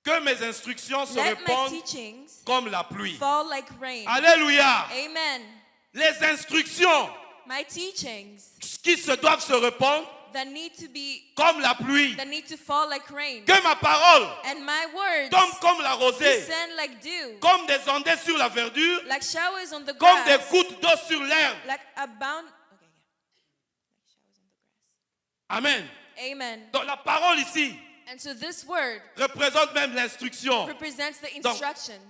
C: Que mes instructions se
B: Let my
C: répandent
B: teachings
C: comme la pluie.
B: fall like rain.
C: Alléluia.
B: Amen.
C: Les instructions
B: My teachings
C: qui se doivent se répandre
B: that need to be,
C: comme la pluie.
B: that need to fall like rain.
C: Que ma parole
B: And my words
C: tombe comme la rosée,
B: descend like dew,
C: comme des ondées sur la verdure,
B: like showers on the
C: comme des
B: grass,
C: gouttes d'eau sur l'herbe.
B: like abound. Okay, yeah. Like showers on the grass.
C: Amen.
B: Amen.
C: Donc la parole ici
B: And so this word
C: représente même l'instruction.
B: represents the
C: Donc,
B: instructions.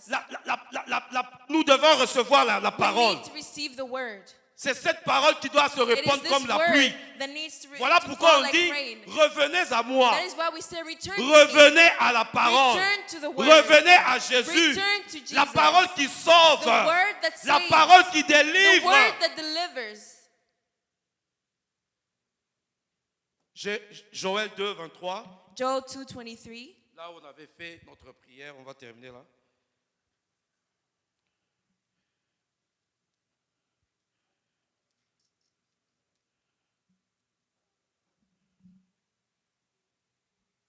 C: nous devons recevoir la
B: We
C: parole.
B: need to receive the word.
C: C'est cette parole qui doit se
B: It is
C: répandre
B: this
C: comme la
B: word
C: pluie.
B: that needs to,
C: Voilà
B: to
C: pourquoi
B: fall
C: on
B: like
C: dit,
B: rain.
C: revenez à moi.
B: That is why we say return to me.
C: Revenez à la parole.
B: Return to the word.
C: Revenez à Jésus.
B: Return to Jesus.
C: La parole qui sauve.
B: The word that
C: La
B: saves.
C: parole qui
B: The
C: délivre.
B: word that delivers.
C: Joël 2, 23.
B: Joel 2:23.
C: Là où on avait fait notre prière, on va terminer là.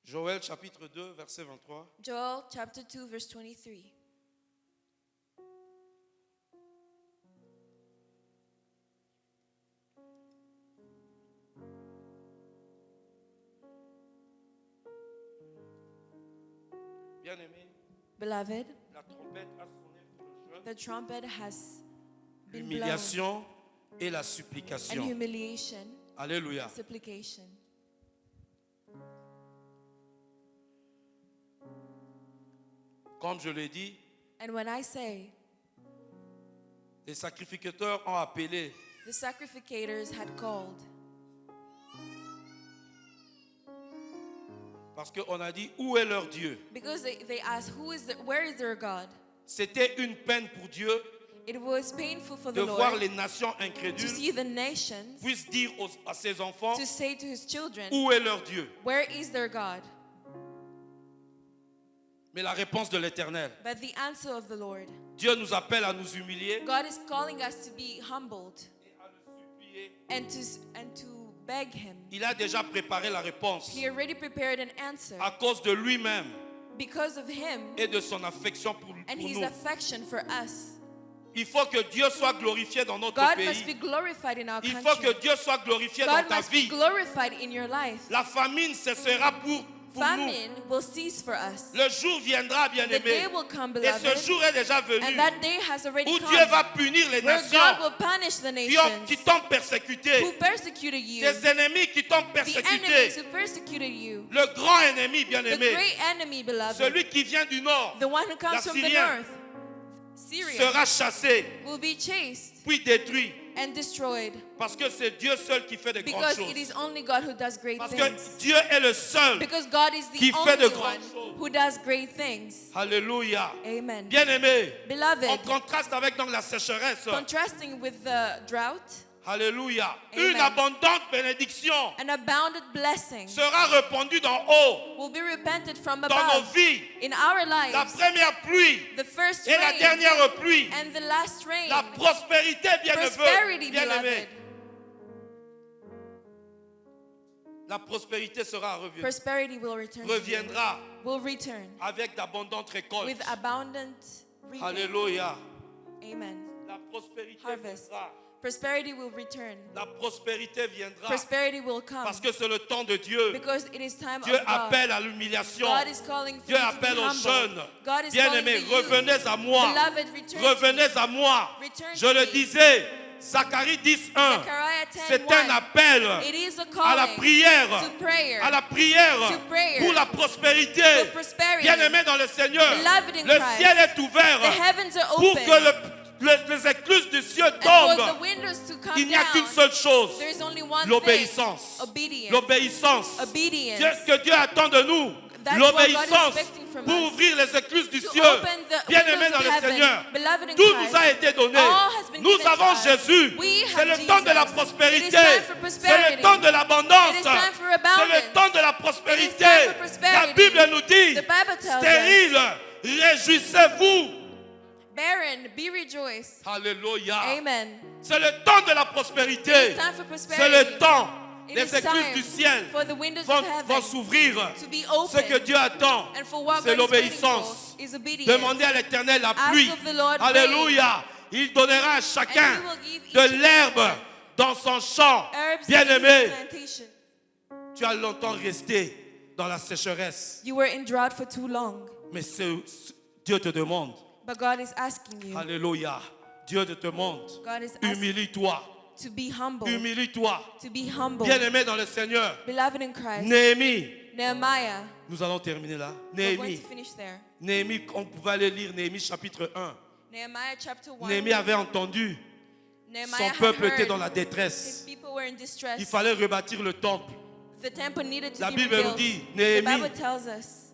C: Joël chapitre 2, verset 23.
B: Joel chapter 2 verse 23.
C: Bien-aimé,
B: Beloved,
C: la trompette a sonné pour le jeûne,
B: the trumpet has been blown,
C: l'humiliation et la
B: and
C: supplication.
B: humiliation,
C: Alléluia.
B: supplication.
C: Comme je l'ai dit,
B: And when I say
C: les sacrificateurs ont appelé
B: the sacrificators had called,
C: parce qu'on a dit où est leur Dieu.
B: because they asked, where is their God?
C: C'était une peine pour Dieu
B: It was painful for
C: de
B: the
C: voir
B: Lord
C: les nations
B: to
C: incrédules
B: see the nations,
C: puissent dire à ses enfants
B: to say to his children,
C: où est leur Dieu.
B: where is their God?
C: Mais la réponse de l'Éternel,
B: But the answer of the Lord,
C: Dieu nous appelle à nous humilier
B: God is calling us to be humbled
C: et à le supplier.
B: and to beg him.
C: Il a déjà préparé la réponse
B: He already prepared an answer
C: à cause de lui-même
B: because of him
C: et de son affection pour
B: and his
C: nous.
B: affection for us.
C: Il faut que Dieu soit glorifié dans notre
B: God must be
C: pays.
B: glorified in our
C: Il faut que
B: country.
C: Dieu soit glorifié dans
B: God
C: ta
B: must be
C: vie.
B: glorified in your life.
C: La famine cessera pour nous.
B: Famine will cease for us.
C: Le jour viendra,
B: The day
C: bien-aimé.
B: will come,
C: Et ce
B: beloved,
C: jour est déjà venu
B: and that day has already
C: où
B: come,
C: Dieu va punir les
B: where
C: nations
B: God will punish the
C: qui
B: nations
C: t'ont persécuté.
B: who persecuted you,
C: Tes ennemis qui t'ont
B: the enemies
C: persécuté.
B: who persecuted you,
C: Le grand ennemi,
B: the
C: bien-aimé,
B: great enemy, beloved,
C: celui qui vient du nord,
B: the one who comes from the
C: l'Assyrien,
B: north, Syria,
C: sera chassé,
B: will be chased
C: puis détruit.
B: and destroyed.
C: Parce que c'est Dieu seul qui fait de grandes
B: Because
C: choses.
B: it is only God who does great
C: Parce que
B: things.
C: Dieu est le seul.
B: Because God is
C: qui
B: the
C: fait de
B: only
C: grandes
B: one
C: choses.
B: who does great things.
C: Alléluia.
B: Amen.
C: Bien-aimé,
B: Beloved,
C: en contraste avec donc la sécheresse.
B: contrasting with the drought,
C: Alléluia.
B: Amen.
C: Une abondante bénédiction
B: an abounded blessing
C: sera répandue d'en haut
B: will be repented from
C: dans nos
B: above
C: vies.
B: in our
C: La
B: lives.
C: première pluie
B: The first
C: et la
B: rain
C: dernière pluie.
B: and the last rain.
C: La prospérité,
B: Prosperity,
C: bien-aimé.
B: beloved.
C: La prospérité sera revenue.
B: Prosperity will return to you.
C: Reviendra
B: Will return
C: avec d'abondantes récoltes.
B: with abundant reaping.
C: Alléluia.
B: Amen.
C: La prospérité
B: Harvest.
C: viendra.
B: Prosperity will return.
C: La prospérité viendra.
B: Prosperity will come.
C: Parce que c'est le temps de Dieu.
B: Because it is time
C: Dieu
B: of God.
C: appelle à l'humiliation.
B: God is calling for
C: Dieu
B: you to
C: appelle
B: be
C: aux
B: humble.
C: jeunes.
B: God is calling
C: Bien-aimés,
B: the youth.
C: revenez à moi.
B: Beloved, return
C: Revenez
B: to me.
C: à moi.
B: Return
C: Je
B: to
C: le
B: me.
C: disais, Zacharie 10:1.
B: Zechariah 10:1.
C: C'est un appel
B: It is a
C: à la
B: calling
C: prière.
B: to prayer.
C: À la prière
B: To prayer.
C: pour la prospérité.
B: For prosperity.
C: Bien-aimés dans le Seigneur,
B: Beloved in
C: le
B: Christ.
C: ciel est ouvert
B: The heavens are
C: pour
B: open.
C: que les écluses du ciel
B: And for the
C: tombent.
B: windows to come
C: Il n'y a
B: down.
C: qu'une seule chose,
B: There is only one
C: l'obéissance.
B: thing. Obedience.
C: L'obéissance.
B: Obedience.
C: Ce que Dieu attend de nous,
B: That's what God is
C: l'obéissance
B: expecting from
C: pour
B: us.
C: ouvrir les écluses du
B: To
C: ciel.
B: open the
C: Bien-aimés
B: windows
C: dans
B: of
C: le
B: heaven.
C: Seigneur,
B: Beloved in
C: tout
B: Christ.
C: nous a été donné.
B: All has been
C: Nous
B: given to
C: avons
B: us.
C: Jésus.
B: We
C: C'est
B: have
C: le temps de la
B: Jesus.
C: prospérité.
B: It is time for
C: C'est
B: prosperity.
C: le temps de l'abondance.
B: It is time for
C: C'est
B: abundance.
C: le temps de la
B: It
C: prospérité.
B: is time for
C: La
B: prosperity.
C: Bible nous dit,
B: The Bible tells
C: stérile, réjouissez-vous.
B: Barren, be rejoiced.
C: Alléluia.
B: Amen.
C: C'est le temps de la prospérité.
B: It is time for
C: C'est
B: prosperity.
C: le temps.
B: It
C: Les
B: is
C: écluses
B: time
C: du ciel
B: for the windows
C: vont
B: of heaven
C: s'ouvrir.
B: to be
C: Ce que
B: open.
C: Dieu attend,
B: And for what
C: c'est
B: God is waiting
C: l'obéissance.
B: for is obedience.
C: Demandez à l'Éternel la
B: Ask
C: pluie.
B: of the Lord
C: Alléluia. Il donnera à chacun
B: And he will give each
C: de
B: and
C: l'herbe
B: every
C: dans son champ.
B: Herbs in
C: Bien-aimé,
B: his plantation.
C: tu as longtemps resté dans la sécheresse.
B: You were in drought for too long,
C: Mais Dieu te demande.
B: but God is asking you.
C: Alléluia. Dieu te demande.
B: God is asking
C: Humilie-toi.
B: to be humble.
C: Humilie-toi.
B: To be humble.
C: Bien-aimé dans le Seigneur.
B: Beloved in Christ.
C: Néhémie.
B: Nehemiah.
C: Nous allons terminer là.
B: We're going
C: Néhémie.
B: to finish there.
C: Néhémie, on pouvait aller lire Néhémie chapitre 1.
B: Nehemiah chapter 1.
C: Néhémie avait entendu.
B: Nehemiah
C: Son
B: had
C: peuple était
B: heard
C: dans la
B: his
C: détresse.
B: people were in distress.
C: Il fallait rebâtir le temple.
B: The temple needed to
C: La
B: be
C: Bible nous
B: rebuilt.
C: dit,
B: The
C: Néhémie,
B: Bible tells us.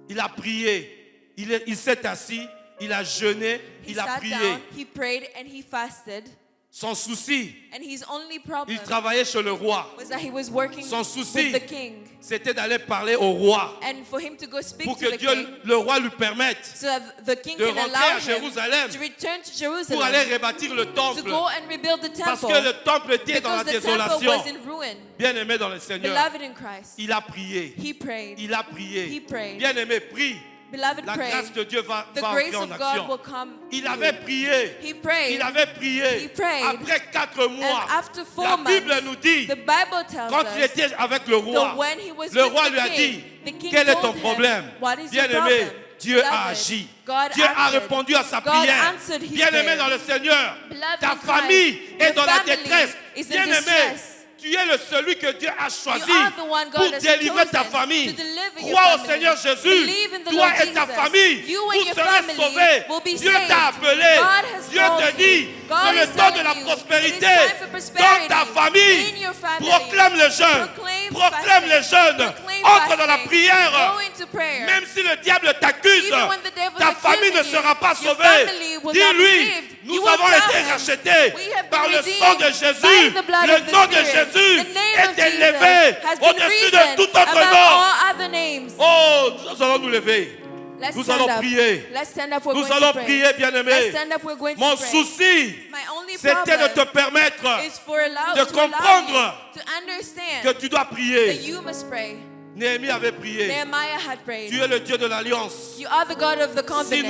C: il a prié. Il s'est assis, il a jeûné,
B: He
C: il a
B: sat
C: prié.
B: down, he prayed, and he fasted.
C: Son souci,
B: And his only problem
C: il travaillait chez le roi.
B: was that he was working
C: Son souci,
B: with the king.
C: c'était d'aller parler au roi
B: And for him to go speak
C: pour
B: to
C: que
B: the
C: Dieu,
B: king,
C: le roi lui permette
B: so that the king
C: de
B: can
C: rentrer
B: allow
C: à
B: him
C: Jérusalem
B: to return to
C: pour
B: Jerusalem,
C: aller rebâtir le
B: to
C: temple.
B: go and rebuild the
C: Parce
B: temple,
C: que le temple était dans la
B: because the temple
C: désolation.
B: was in ruin.
C: Bien-aimé dans le Seigneur,
B: Beloved in Christ,
C: il a prié.
B: he prayed.
C: Il a prié.
B: He prayed.
C: Bien-aimé, prie.
B: Beloved,
C: La
B: pray.
C: grâce de Dieu va
B: The
C: entrer
B: grace
C: en
B: of God
C: action.
B: will come.
C: Il
B: to
C: avait
B: you.
C: prié.
B: He prayed.
C: Il avait prié.
B: He prayed.
C: Après 4 mois,
B: And after 4
C: la
B: months,
C: Bible nous dit,
B: the Bible tells
C: quand il
B: us
C: était avec le roi,
B: that when he was
C: le
B: with
C: roi
B: the
C: lui a
B: king,
C: dit,
B: the king
C: quel est ton
B: told him,
C: problème?
B: "What is your
C: Bien-aimé,
B: problem?"
C: Dieu a
B: Beloved,
C: agi.
B: God
C: Dieu a
B: answered.
C: répondu à sa
B: God
C: prière.
B: answered his
C: Bien-aimé
B: prayer.
C: dans le Seigneur,
B: Beloved
C: ta
B: in Christ,
C: famille est
B: your
C: dans la
B: family
C: détresse.
B: is in
C: Bien-aimé,
B: distress.
C: tu es le celui que Dieu a choisi
B: You are the one God
C: pour
B: has
C: délivrer ta
B: chosen
C: famille.
B: to deliver your
C: Crois au
B: family.
C: Seigneur Jésus.
B: Believe in the
C: Toi
B: Lord
C: et ta
B: Jesus.
C: famille,
B: You and
C: vous
B: your
C: serez
B: family
C: sauvés.
B: will be
C: Dieu
B: saved.
C: t'a appelé.
B: God has
C: Dieu
B: called
C: te
B: you.
C: dit,
B: God
C: c'est le
B: is
C: temps de
B: telling
C: la
B: you,
C: prospérité
B: it is time for
C: dans
B: prosperity
C: ta famille.
B: in your family.
C: Proclame les jeunes. Proclame les jeunes.
B: Proclaim
C: Entre dans la
B: fasting.
C: prière.
B: Go into prayer.
C: Même si le diable t'accuse,
B: Even when the devil
C: ta
B: is
C: famille ne
B: accusing
C: sera pas
B: you, your
C: sauvée.
B: family will not be
C: Dis-lui,
B: saved.
C: nous
B: You will
C: avons
B: tell
C: été
B: him,
C: rachetés
B: we have been
C: par le
B: redeemed
C: sang de
B: by
C: Jésus.
B: the blood
C: Le
B: of the
C: nom de
B: Spirit.
C: Jésus
B: The name of
C: est élevé
B: Jesus has been
C: au-dessus de
B: risen
C: tout autre
B: above
C: nom.
B: all other names.
C: Oh, nous allons nous lever.
B: Let's
C: Nous
B: stand
C: allons
B: up.
C: prier.
B: Let's stand up. We're
C: Nous
B: going
C: allons
B: to pray.
C: prier,
B: Let's
C: bien-aimés.
B: stand up. We're going
C: Mon
B: to pray.
C: souci,
B: My only
C: c'était de te
B: problem
C: permettre
B: is for allow,
C: de
B: to allow
C: comprendre
B: you to understand
C: que tu dois
B: that
C: prier.
B: you must pray.
C: Néhémie avait prié.
B: Nehemiah had
C: Tu
B: prayed.
C: es le Dieu de l'alliance.
B: You are the God of the
C: Si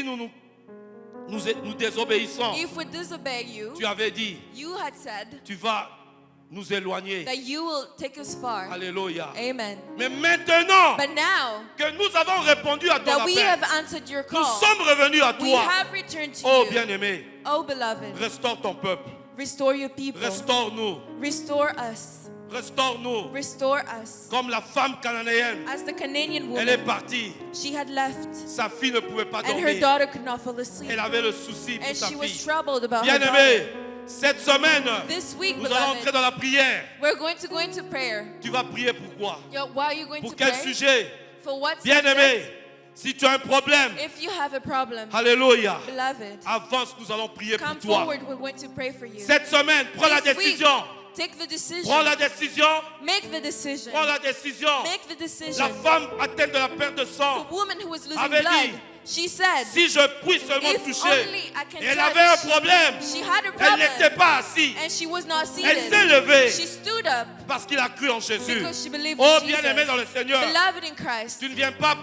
C: nous
B: covenant.
C: nous désobéissons,
B: If we disobey you,
C: tu avais dit,
B: you had said
C: tu vas nous éloigner.
B: that you will take us far.
C: Alléluia.
B: Amen.
C: Mais maintenant
B: But now
C: que nous avons répondu à ton
B: that we have
C: appel,
B: answered your
C: nous
B: call,
C: sommes revenus à
B: we
C: toi.
B: have returned to
C: Oh
B: you.
C: bien-aimé,
B: Oh beloved,
C: restaure ton peuple.
B: restore your people.
C: Restaure-nous.
B: Restore us.
C: Restaure-nous.
B: Restore us.
C: Comme la femme cananéenne,
B: As the Canadian
C: elle est
B: woman,
C: partie.
B: she had left,
C: Sa fille ne pouvait pas
B: and her
C: dormir.
B: daughter could not fall asleep.
C: Elle avait le souci pour
B: And
C: sa
B: she was
C: fille.
B: troubled about her
C: Bien-aimé,
B: daughter.
C: cette semaine,
B: This week,
C: nous allons entrer
B: beloved,
C: dans la prière.
B: we're going to go into prayer.
C: Tu vas prier pour quoi?
B: Yo, why are you going
C: Pour
B: to
C: quel
B: pray?
C: sujet?
B: For what
C: Bien-aimé,
B: subject?
C: si tu as un problème,
B: If you have a problem,
C: alléluia,
B: beloved,
C: avance, nous allons prier
B: come
C: pour toi.
B: forward. We're going to pray for you.
C: Cette semaine, prends la
B: This week,
C: décision.
B: take the decision.
C: Prends la décision.
B: Make the decision.
C: Prends la décision.
B: Make the
C: La
B: decision.
C: femme atteinte de la perte de sang,
B: The woman who was losing
C: avait
B: blood,
C: dit,
B: she said,
C: si je puis seulement
B: if
C: toucher,
B: only I can
C: elle
B: touch.
C: avait un problème.
B: She had a
C: Elle
B: problem,
C: n'était pas assise
B: and she was not
C: Elle
B: seated.
C: s'est levée
B: She stood up
C: parce qu'il a cru en Jésus.
B: because she believed
C: Oh,
B: in
C: bien-aimé dans le
B: Jesus.
C: Seigneur,
B: Beloved in Christ,
C: tu ne viens pas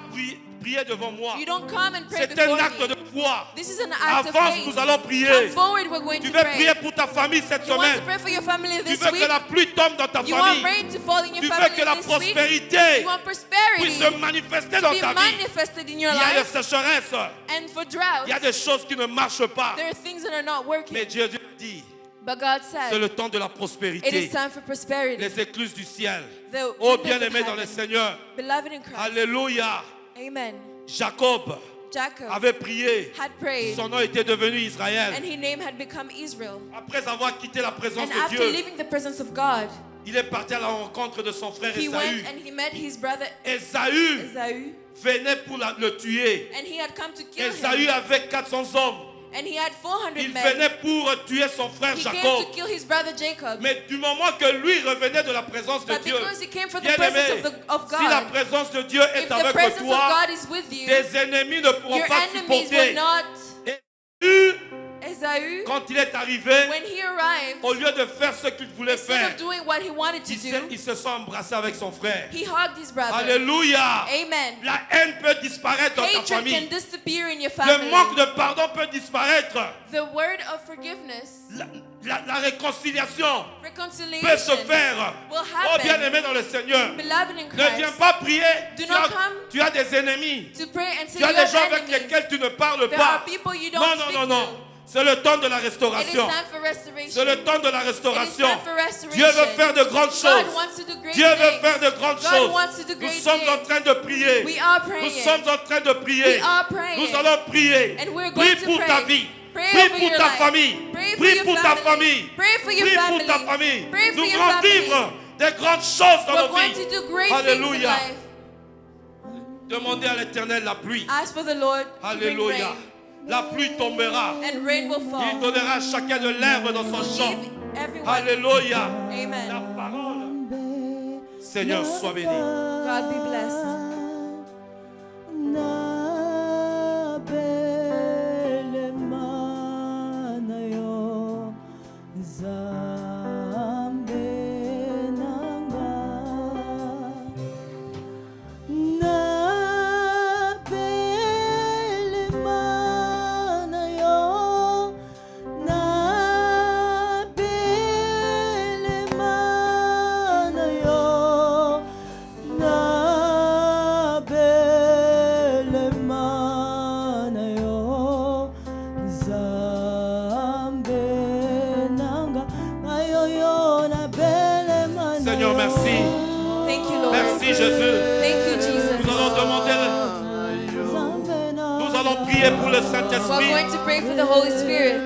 C: prier devant moi.
B: you don't come and pray
C: C'est
B: before
C: un acte
B: me.
C: de foi.
B: This is an act of
C: Avance,
B: faith.
C: nous allons prier.
B: Come forward, we're going
C: Tu
B: to
C: veux
B: pray.
C: prier pour ta famille cette
B: You want to
C: semaine.
B: pray for your family
C: Tu
B: this
C: veux
B: week?
C: que la pluie tombe dans ta
B: You want
C: famille.
B: rain to fall in your
C: Tu veux
B: family
C: que la
B: this week?
C: prospérité
B: You want
C: puisse
B: prosperity
C: se manifester dans
B: to be
C: ta vie.
B: manifested in your
C: Il y a des
B: life?
C: sécheresses.
B: And for drought,
C: Il y a des choses qui ne marchent pas.
B: there are things that are not working.
C: Mais Dieu dit,
B: But God
C: c'est
B: said,
C: le temps de la
B: it is
C: prospérité.
B: time for prosperity.
C: Les écluses du ciel.
B: The
C: Oh,
B: windows
C: bien-aimé
B: of
C: dans le
B: heaven.
C: Seigneur.
B: Beloved in Christ.
C: Alléluia.
B: Amen.
C: Jacob
B: Jacob
C: avait prié.
B: had prayed,
C: Son nom était devenu Israël.
B: and his name had become Israel.
C: Après avoir quitté la présence
B: And
C: de
B: after
C: Dieu,
B: leaving the presence of God,
C: il est parti à la rencontre de son frère
B: he
C: Ésaü.
B: went and he met his brother
C: Ésaü
B: Esau,
C: venait pour le tuer.
B: and he had come to kill
C: Ésaü
B: him.
C: avait 400 hommes.
B: And he had 400
C: Il
B: men.
C: venait pour tuer son frère
B: He
C: Jacob.
B: came to kill his brother Jacob.
C: Mais du moment que lui revenait de la présence de
B: But
C: Dieu,
B: because he came from the
C: bien-aimé,
B: presence of
C: si la
B: God,
C: présence de Dieu est
B: if the
C: avec
B: presence of
C: toi,
B: God is with you,
C: tes ennemis ne pourront
B: your
C: pas
B: enemies will
C: supporter.
B: not.
C: Ésaü,
B: Esau,
C: quand il est arrivé,
B: when he arrived,
C: au lieu de faire ce qu'il voulait
B: instead
C: faire,
B: of doing what he wanted to do,
C: il se sent embrassé avec son frère.
B: he hugged his brother.
C: Alléluia.
B: Amen.
C: La haine peut disparaître dans ta
B: Hatred can
C: famille.
B: disappear in your
C: Le
B: family.
C: manque de pardon peut disparaître.
B: The word of forgiveness,
C: La réconciliation peut
B: reconciliation,
C: se faire.
B: will
C: Oh,
B: happen.
C: bien-aimé dans le Seigneur,
B: Beloved in
C: ne viens
B: Christ,
C: pas prier.
B: Do
C: Tu
B: not
C: as,
B: come
C: tu as des ennemis.
B: to pray and say
C: Tu as
B: you
C: des
B: have
C: gens avec
B: enemies.
C: lesquels tu ne parles
B: There
C: pas.
B: are people you don't
C: Non, non,
B: speak
C: non, non.
B: to.
C: C'est le temps de la
B: It is
C: restauration.
B: time for restoration.
C: C'est le temps de la
B: It is
C: restauration.
B: time for restoration.
C: Dieu veut faire de grandes choses.
B: God wants to do great
C: Dieu veut
B: things.
C: faire de grandes
B: God
C: choses.
B: wants to do
C: Nous
B: great
C: sommes en
B: things.
C: train de prier.
B: We are
C: Nous
B: praying.
C: sommes en train de prier.
B: We are praying.
C: Nous allons prier.
B: And we're going
C: Prie
B: to
C: pour
B: pray.
C: ta vie.
B: Pray
C: Prie
B: over
C: pour
B: your
C: ta
B: life.
C: famille.
B: Pray for
C: Prie
B: your
C: pour ta
B: family.
C: famille.
B: Pray for your
C: Prie pour
B: family.
C: ta famille.
B: Pray for
C: Nous
B: your
C: allons
B: family.
C: vivre des grandes choses dans
B: We're
C: nos
B: going
C: vies.
B: to do great
C: Alléluia.
B: things in life.
C: Demandez à l'Éternel la pluie.
B: Ask for the Lord to bring
C: Alléluia.
B: rain,
C: La pluie tombera.
B: and rain will
C: Il
B: fall.
C: donnera à chacun de l'herbe dans son champ.
B: Give everyone.
C: Alléluia. La
B: Amen.
C: parole. Seigneur, sois béni.
B: God be blessed.
C: Seigneur, merci.
B: Thank you, Lord.
C: Merci Jésus.
B: Thank you, Jesus.
C: Nous allons demander, nous allons prier pour le
B: We're
C: Saint-Esprit.
B: going to pray for the Holy Spirit.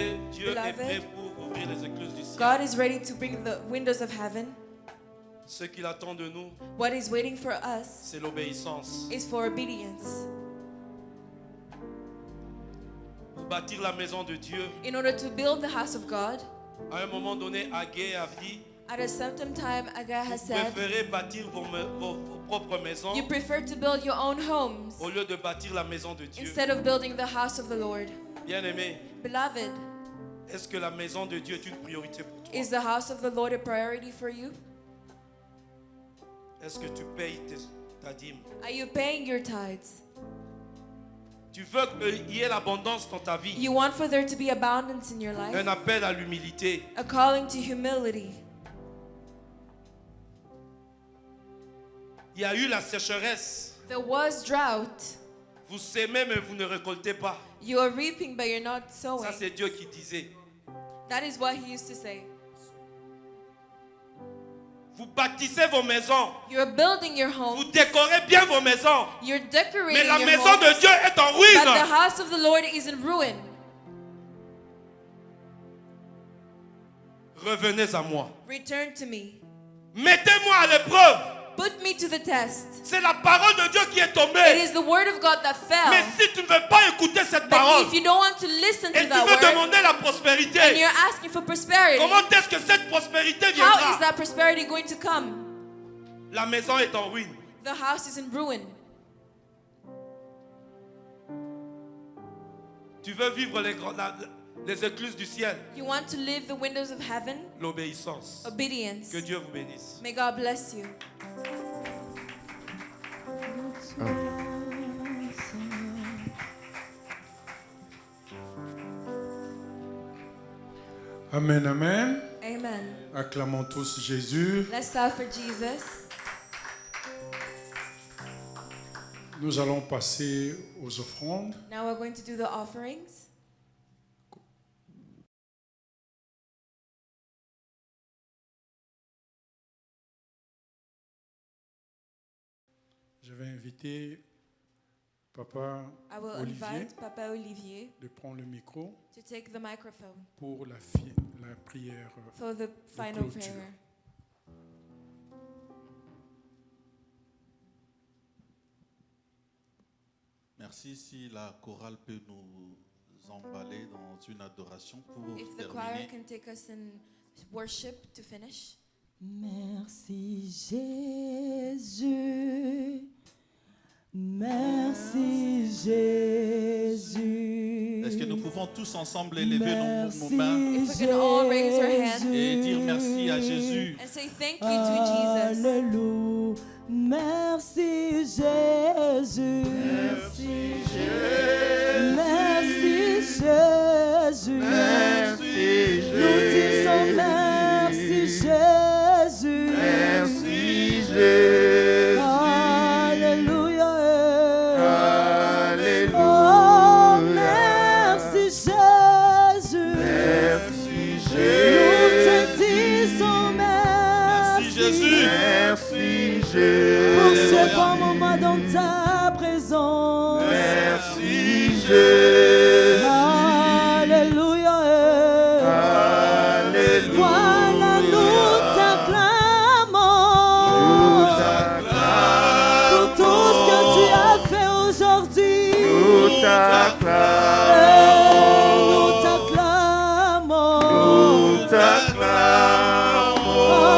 A: Bien-aimé, Dieu est
B: Beloved,
A: prêt pour ouvrir les écluses du ciel.
B: God is ready to bring the windows of heaven.
A: Ce qu'il attend de nous,
B: What is waiting for us
A: c'est l'obéissance.
B: is for obedience.
A: Pour bâtir la maison de Dieu,
B: In order to build the house of God,
A: à un moment donné, Agé a dit,
B: at a certain time, Agar has
A: vous
B: said,
A: préférez bâtir vos propres maisons
B: you prefer to build your own homes
A: au lieu de bâtir la maison de Dieu.
B: instead of building the house of the Lord.
A: Bien-aimé,
B: Beloved,
A: est-ce que la maison de Dieu est une priorité pour toi?
B: is the house of the Lord a priority for you?
A: Est-ce que tu payes ta dîme?
B: Are you paying your tithes?
A: Tu veux qu'il y ait l'abondance dans ta vie?
B: You want for there to be abundance in your life?
A: Un appel à l'humilité.
B: A calling to humility.
A: Il y a eu la sécheresse.
B: There was drought.
A: Vous sémez mais vous ne récoltez pas.
B: You are reaping, but you're not
A: Ça,
B: sowing.
A: c'est Dieu qui disait.
B: That is what he used to say.
A: Vous bâtissez vos maisons.
B: You're building your
A: Vous
B: home.
A: décorez bien vos maisons.
B: You're decorating
A: Mais la
B: your
A: maison
B: home.
A: de Dieu est en
B: But the
A: ruine.
B: house of the Lord is in ruin.
A: Revenez à moi.
B: Return to me.
A: Mettez-moi à l'épreuve.
B: Put me to the test.
A: C'est la parole de Dieu qui est
B: It
A: tombée.
B: is the word of God that fell.
A: Mais si tu ne veux pas écouter cette
B: But
A: parole
B: if you don't want to listen
A: et
B: to
A: tu
B: that
A: veux
B: word,
A: demander la
B: and
A: prospérité,
B: you're asking for prosperity,
A: comment est-ce que cette prospérité
B: how is
A: viendra?
B: that prosperity going to come?
A: La maison est en ruine.
B: The house is in ruin.
A: Tu veux vivre les écluses du ciel.
B: You want to live the windows of heaven?
A: L'obéissance.
B: Obedience.
A: Que Dieu vous bénisse.
B: May God bless you.
D: Amen, amen.
B: Amen.
D: Acclamons tous Jésus.
B: Let's clap for Jesus.
D: Nous allons passer aux offrandes.
B: Now we're going to do the offerings.
D: Je vais inviter Papa
B: I will
D: Olivier
B: invite Papa Olivier
D: de prendre le micro
B: to take the microphone
D: pour la prière.
B: for the final
D: clôture.
B: prayer.
E: Merci si la chorale peut nous emballer dans une adoration pour
B: If the choir
E: terminer.
B: can take us in worship to finish.
F: Merci Jésus, merci Jésus.
E: Est-ce que nous pouvons tous ensemble élever nos
F: Merci
E: mains
B: If we can all raise our hands
E: et dire merci à Jésus?
B: and say thank you to Jesus.
F: Alléluia, merci Jésus. Merci Jésus. Merci Jésus.
G: Merci
F: Nous disons merci Jésus.
G: Merci Jésus.
F: Alléluia.
G: Alléluia.
F: Oh, merci Jésus.
G: Merci
F: Nous te
G: Jésus.
F: disons merci.
E: Jésus.
G: Merci
F: Pour ce
G: Jésus.
F: bon moment dans ta présence.
G: Merci Jésus.
F: Alléluia.
G: Alléluia.
F: Voilà, nous t'acclamons pour tout ce que tu as fait aujourd'hui.
G: Nous t'acclamons.
F: Nous t'acclamons.
G: Nous t'acclamons.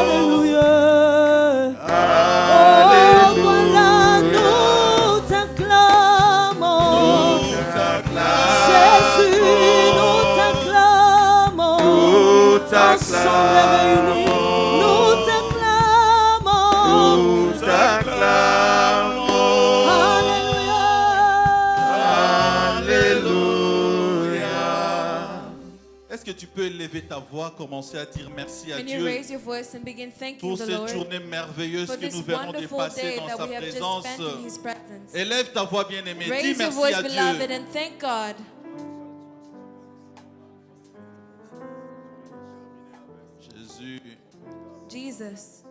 F: Alléluia. Oh,
G: Alléluia.
F: voilà, nous t'acclamons.
G: Nous t'acclamons.
F: Jésus, nous t'acclamons.
G: Nous
F: Ensemble réunis, nous t'acclamons.
G: Nous t'acclamons.
F: Alléluia.
G: Alléluia.
E: Est-ce que tu peux élever ta voix, commencer à dire merci à
B: Can you
E: Dieu
B: raise your voice and begin thanking
E: pour
B: the
E: cette
B: Lord
E: journée merveilleuse
B: for
E: que
B: this
E: nous verrons
B: wonderful
E: dépasser
B: day
E: dans
B: that
E: sa
B: we have just
E: présence?
B: spent in His presence?
E: Élève ta voix bien-aimée, dis
B: Raise your
E: merci
B: voice,
E: à
B: beloved,
E: Dieu.
B: and thank God.
E: Jésus.
B: Jesus.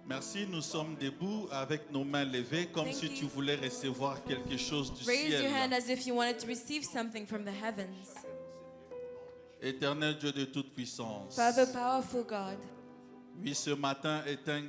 E: Merci, nous sommes debout avec nos mains levées comme
B: Thank
E: si
B: you.
E: tu voulais recevoir quelque chose du
B: Raise your hand
E: ciel.
B: as if you wanted to receive something from the heavens.
E: Éternel Dieu de toute puissance.
B: Father, powerful God,
E: Oui, ce matin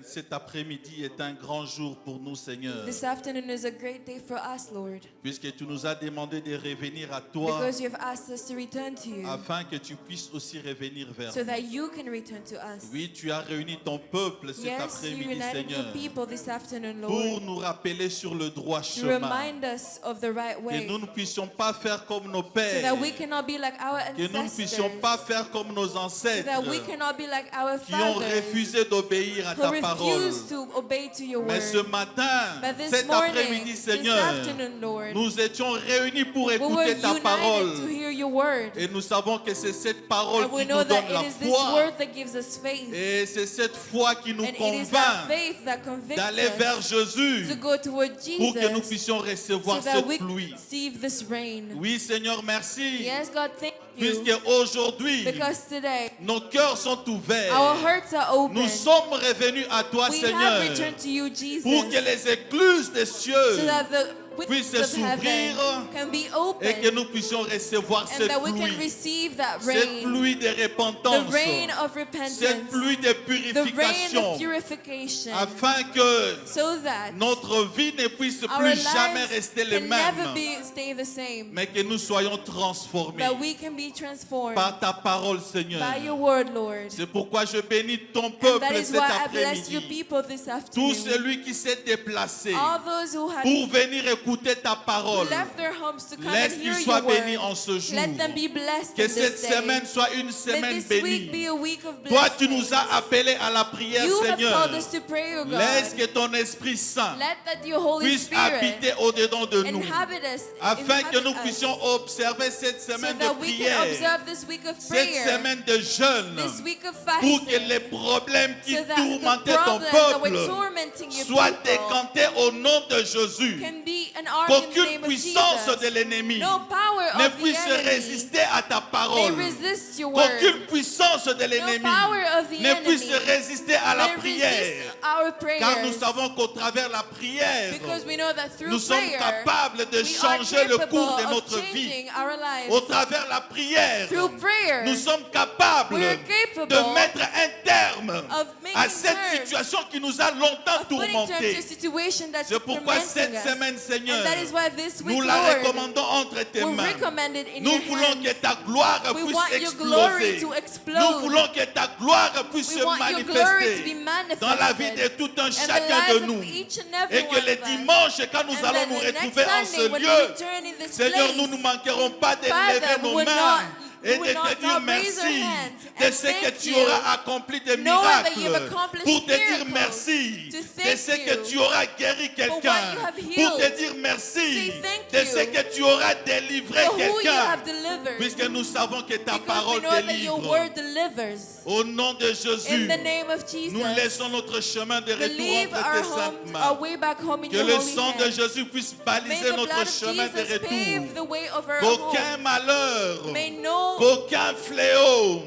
E: cet après-midi est un grand jour pour nous, Seigneur.
B: this afternoon is a great day for us, Lord,
E: Puisque tu nous as demandé de revenir à toi
B: because you have asked us to return to you
E: afin que tu puisses aussi revenir vers
B: so
E: nous.
B: that you can return to us.
E: Oui, tu as réuni ton peuple cet
B: Yes, you
E: après-midi,
B: united
E: Seigneur,
B: your people this afternoon,
E: pour
B: Lord,
E: nous rappeler sur le droit
B: to
E: chemin.
B: remind us of the right
E: Que
B: way,
E: nous ne puissions pas faire comme nos
B: so
E: pères.
B: that we cannot be like our
E: Que nous ne puissions
B: ancestors,
E: pas faire comme nos
B: so
E: ancêtres
B: that we cannot be like our
E: qui ont
B: fathers,
E: refusé d'obéir à
B: who
E: ta parole.
B: refused to obey to your
E: Mais ce
B: word.
E: matin,
B: But this
E: cet
B: morning,
E: après-midi,
B: this
E: Seigneur,
B: afternoon, Lord,
E: nous étions réunis pour
B: we were
E: écouter ta
B: united to
E: parole.
B: hear your word.
E: Et nous savons que c'est cette parole
B: And we
E: qui
B: know
E: nous
B: that
E: donne la
B: it is this
E: foi.
B: word that gives us faith.
E: Et c'est cette foi qui nous
B: And it is that
E: convainc
B: faith that convicts
E: d'aller vers
B: us
E: Jésus
B: to go toward
E: pour que nous
B: Jesus
E: puissions
B: so
E: recevoir
B: that
E: cette
B: we
E: pluie.
B: receive this rain.
E: Oui, Seigneur, merci.
B: Yes, God, thank
E: Puisque
B: you.
E: aujourd'hui,
B: Because today,
E: nos cœurs sont ouverts.
B: our hearts are open.
E: Nous sommes revenus à toi,
B: We
E: Seigneur,
B: have returned to you, Jesus,
E: pour que les écluses des cieux
B: so that the
E: puissent
B: windows of
E: s'ouvrir
B: heaven can be
E: et que
B: open
E: nous puissions recevoir
B: and
E: cette
B: that we can
E: pluie.
B: receive that
E: Cette
B: rain,
E: pluie de
B: the
E: repentance.
B: rain of
E: Cette
B: repentance,
E: pluie de
B: the rain
E: purification.
B: of purification,
E: Afin que
B: so that
E: notre vie ne puisse
B: our
E: plus jamais
B: lives
E: rester les
B: can never
E: mêmes.
B: stay the same,
E: Mais que nous soyons transformés
B: that we can be transformed
E: par ta parole, Seigneur.
B: by your word, Lord.
E: C'est pourquoi je bénis ton
B: And
E: peuple
B: that is
E: cet
B: why I bless your
E: après-midi.
B: people this
E: Tout
B: afternoon.
E: celui qui s'est déplacé
B: All those who had
E: pour venir écouter ta parole,
B: left their homes to come
E: laisse
B: and
E: qu'il
B: hear
E: soit
B: your
E: béni
B: word,
E: en ce jour.
B: let them be blessed
E: Que
B: in
E: cette
B: this day.
E: semaine soit une
B: May
E: semaine
B: this week be
E: bénie.
B: a week of
E: Toi, tu
B: blessings.
E: nous as appelés à la prière,
B: You have
E: Seigneur.
B: called us to pray, O God.
E: Laisse que ton Esprit Saint
B: Let that your Holy
E: puisse
B: Spirit
E: habiter au-dedans de nous,
B: inhabit us,
E: afin que nous
B: inhabit us,
E: puissions observer cette
B: so
E: semaine
B: that
E: de
B: we can
E: prière,
B: observe this week of
E: cette
B: prayer,
E: semaine de jeûne,
B: this week of
E: pour que
B: fasting,
E: les problèmes qui
B: so that the
E: tourmentaient ton
B: problems that were
E: peuple
B: tormenting your
E: soient
B: people
E: décantés au nom de Jésus.
B: can be an arm in the
E: Qu'aucune
B: name of
E: puissance
B: Jesus.
E: de l'ennemi
B: No power
E: ne
B: of the
E: puisse
B: enemy
E: résister à ta
B: may
E: parole.
B: resist your word.
E: Qu'aucune puissance de l'ennemi
B: power of the
E: ne puisse
B: enemy
E: résister à la
B: may
E: prière.
B: resist our prayers.
E: Car nous savons qu'au travers de la prière,
B: Because we know that through
E: nous sommes
B: prayer,
E: capables de
B: we are
E: changer le
B: capable
E: cours de
B: of
E: notre vie.
B: changing our lives.
E: Au travers de la prière,
B: Through prayer,
E: nous sommes capables
B: we are capable
E: de mettre un terme
B: of making
E: à cette
B: terms
E: situation qui nous a longtemps
B: of putting terms to a
E: tourmentés.
B: situation that's
E: C'est pourquoi
B: tormenting
E: cette
B: us.
E: semaine, Seigneur,
B: And that is why this week,
E: nous la
B: Lord,
E: recommandons entre tes
B: we
E: mains.
B: recommend it in
E: Nous
B: your
E: voulons
B: hands.
E: que ta gloire
B: We
E: puisse
B: want your glory
E: exploser.
B: to explode.
E: Nous voulons que ta gloire puisse
B: We
E: se
B: want your glory to be
E: manifester dans la vie de
B: manifested
E: tout un
B: in the
E: chacun
B: lives
E: de
B: of
E: nous.
B: each and every
E: Et que
B: one
E: les
B: of us.
E: dimanches, quand nous
B: And
E: allons
B: that
E: nous
B: the next
E: retrouver en
B: Sunday,
E: ce
B: when we
E: lieu,
B: return in this
E: Seigneur,
B: place,
E: nous ne manquerons pas de
B: Father,
E: lever nos
B: we will
E: mains
B: not-
E: et
B: we
E: de
B: will
E: te
B: not
E: dire
B: raise our
E: merci
B: hands
E: de
B: and
E: ce que
B: thank
E: tu
B: you,
E: auras accompli des
B: knowing that you have
E: miracles,
B: accomplished
E: pour te dire
B: miracles,
E: merci
B: to
E: de
B: thank
E: ce que
B: you
E: tu auras guéri
B: what
E: quelqu'un,
B: you have
E: pour
B: healed,
E: te dire merci
B: say thank
E: de
B: you
E: ce que tu auras délivré
B: for who you
E: quelqu'un,
B: have delivered.
E: puisque nous savons que ta
B: Because we
E: parole
B: know that your
E: délivre.
B: word delivers.
E: Au nom de
B: In
E: Jésus,
B: the name of Jesus,
E: nous laissons notre chemin de
B: we
E: retour
B: leave
E: entre
B: our
E: tes
B: home,
E: saintes
B: our
E: mains.
B: way back home in
E: Que
B: your
E: le
B: holy
E: sang de
B: hands.
E: Jésus puisse
B: May
E: baliser
B: the blood
E: notre
B: of
E: chemin de
B: Jesus pave
E: retour.
B: the way of our
E: Qu'aucun
B: home.
E: malheur,
B: May no
E: qu'aucun fléau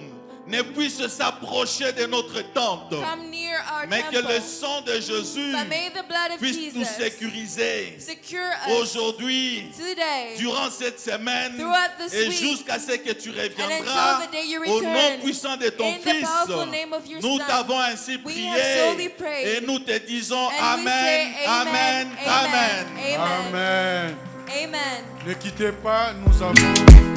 E: ne puisse s'approcher de notre tente.
B: come near our
E: Mais que le
B: temple.
E: sang de Jésus
B: But may the blood of
E: puisse nous
B: Jesus
E: sécuriser.
B: secure us
E: Aujourd'hui,
B: today,
E: durant cette semaine
B: throughout this
E: et
B: week,
E: jusqu'à ce que tu
B: and
E: reviendras,
B: until the day you
E: au nom
B: return.
E: puissant de ton
B: In the
E: Fils,
B: powerful name of your
E: nous
B: Son,
E: t'avons ainsi
B: we have solely
E: prié
B: prayed.
E: et nous te disons
B: And we
E: Amen,
B: say
E: Amen,
B: amen,
E: Amen.
B: amen,
D: Amen.
B: amen.
D: Ne quittez pas, nous avons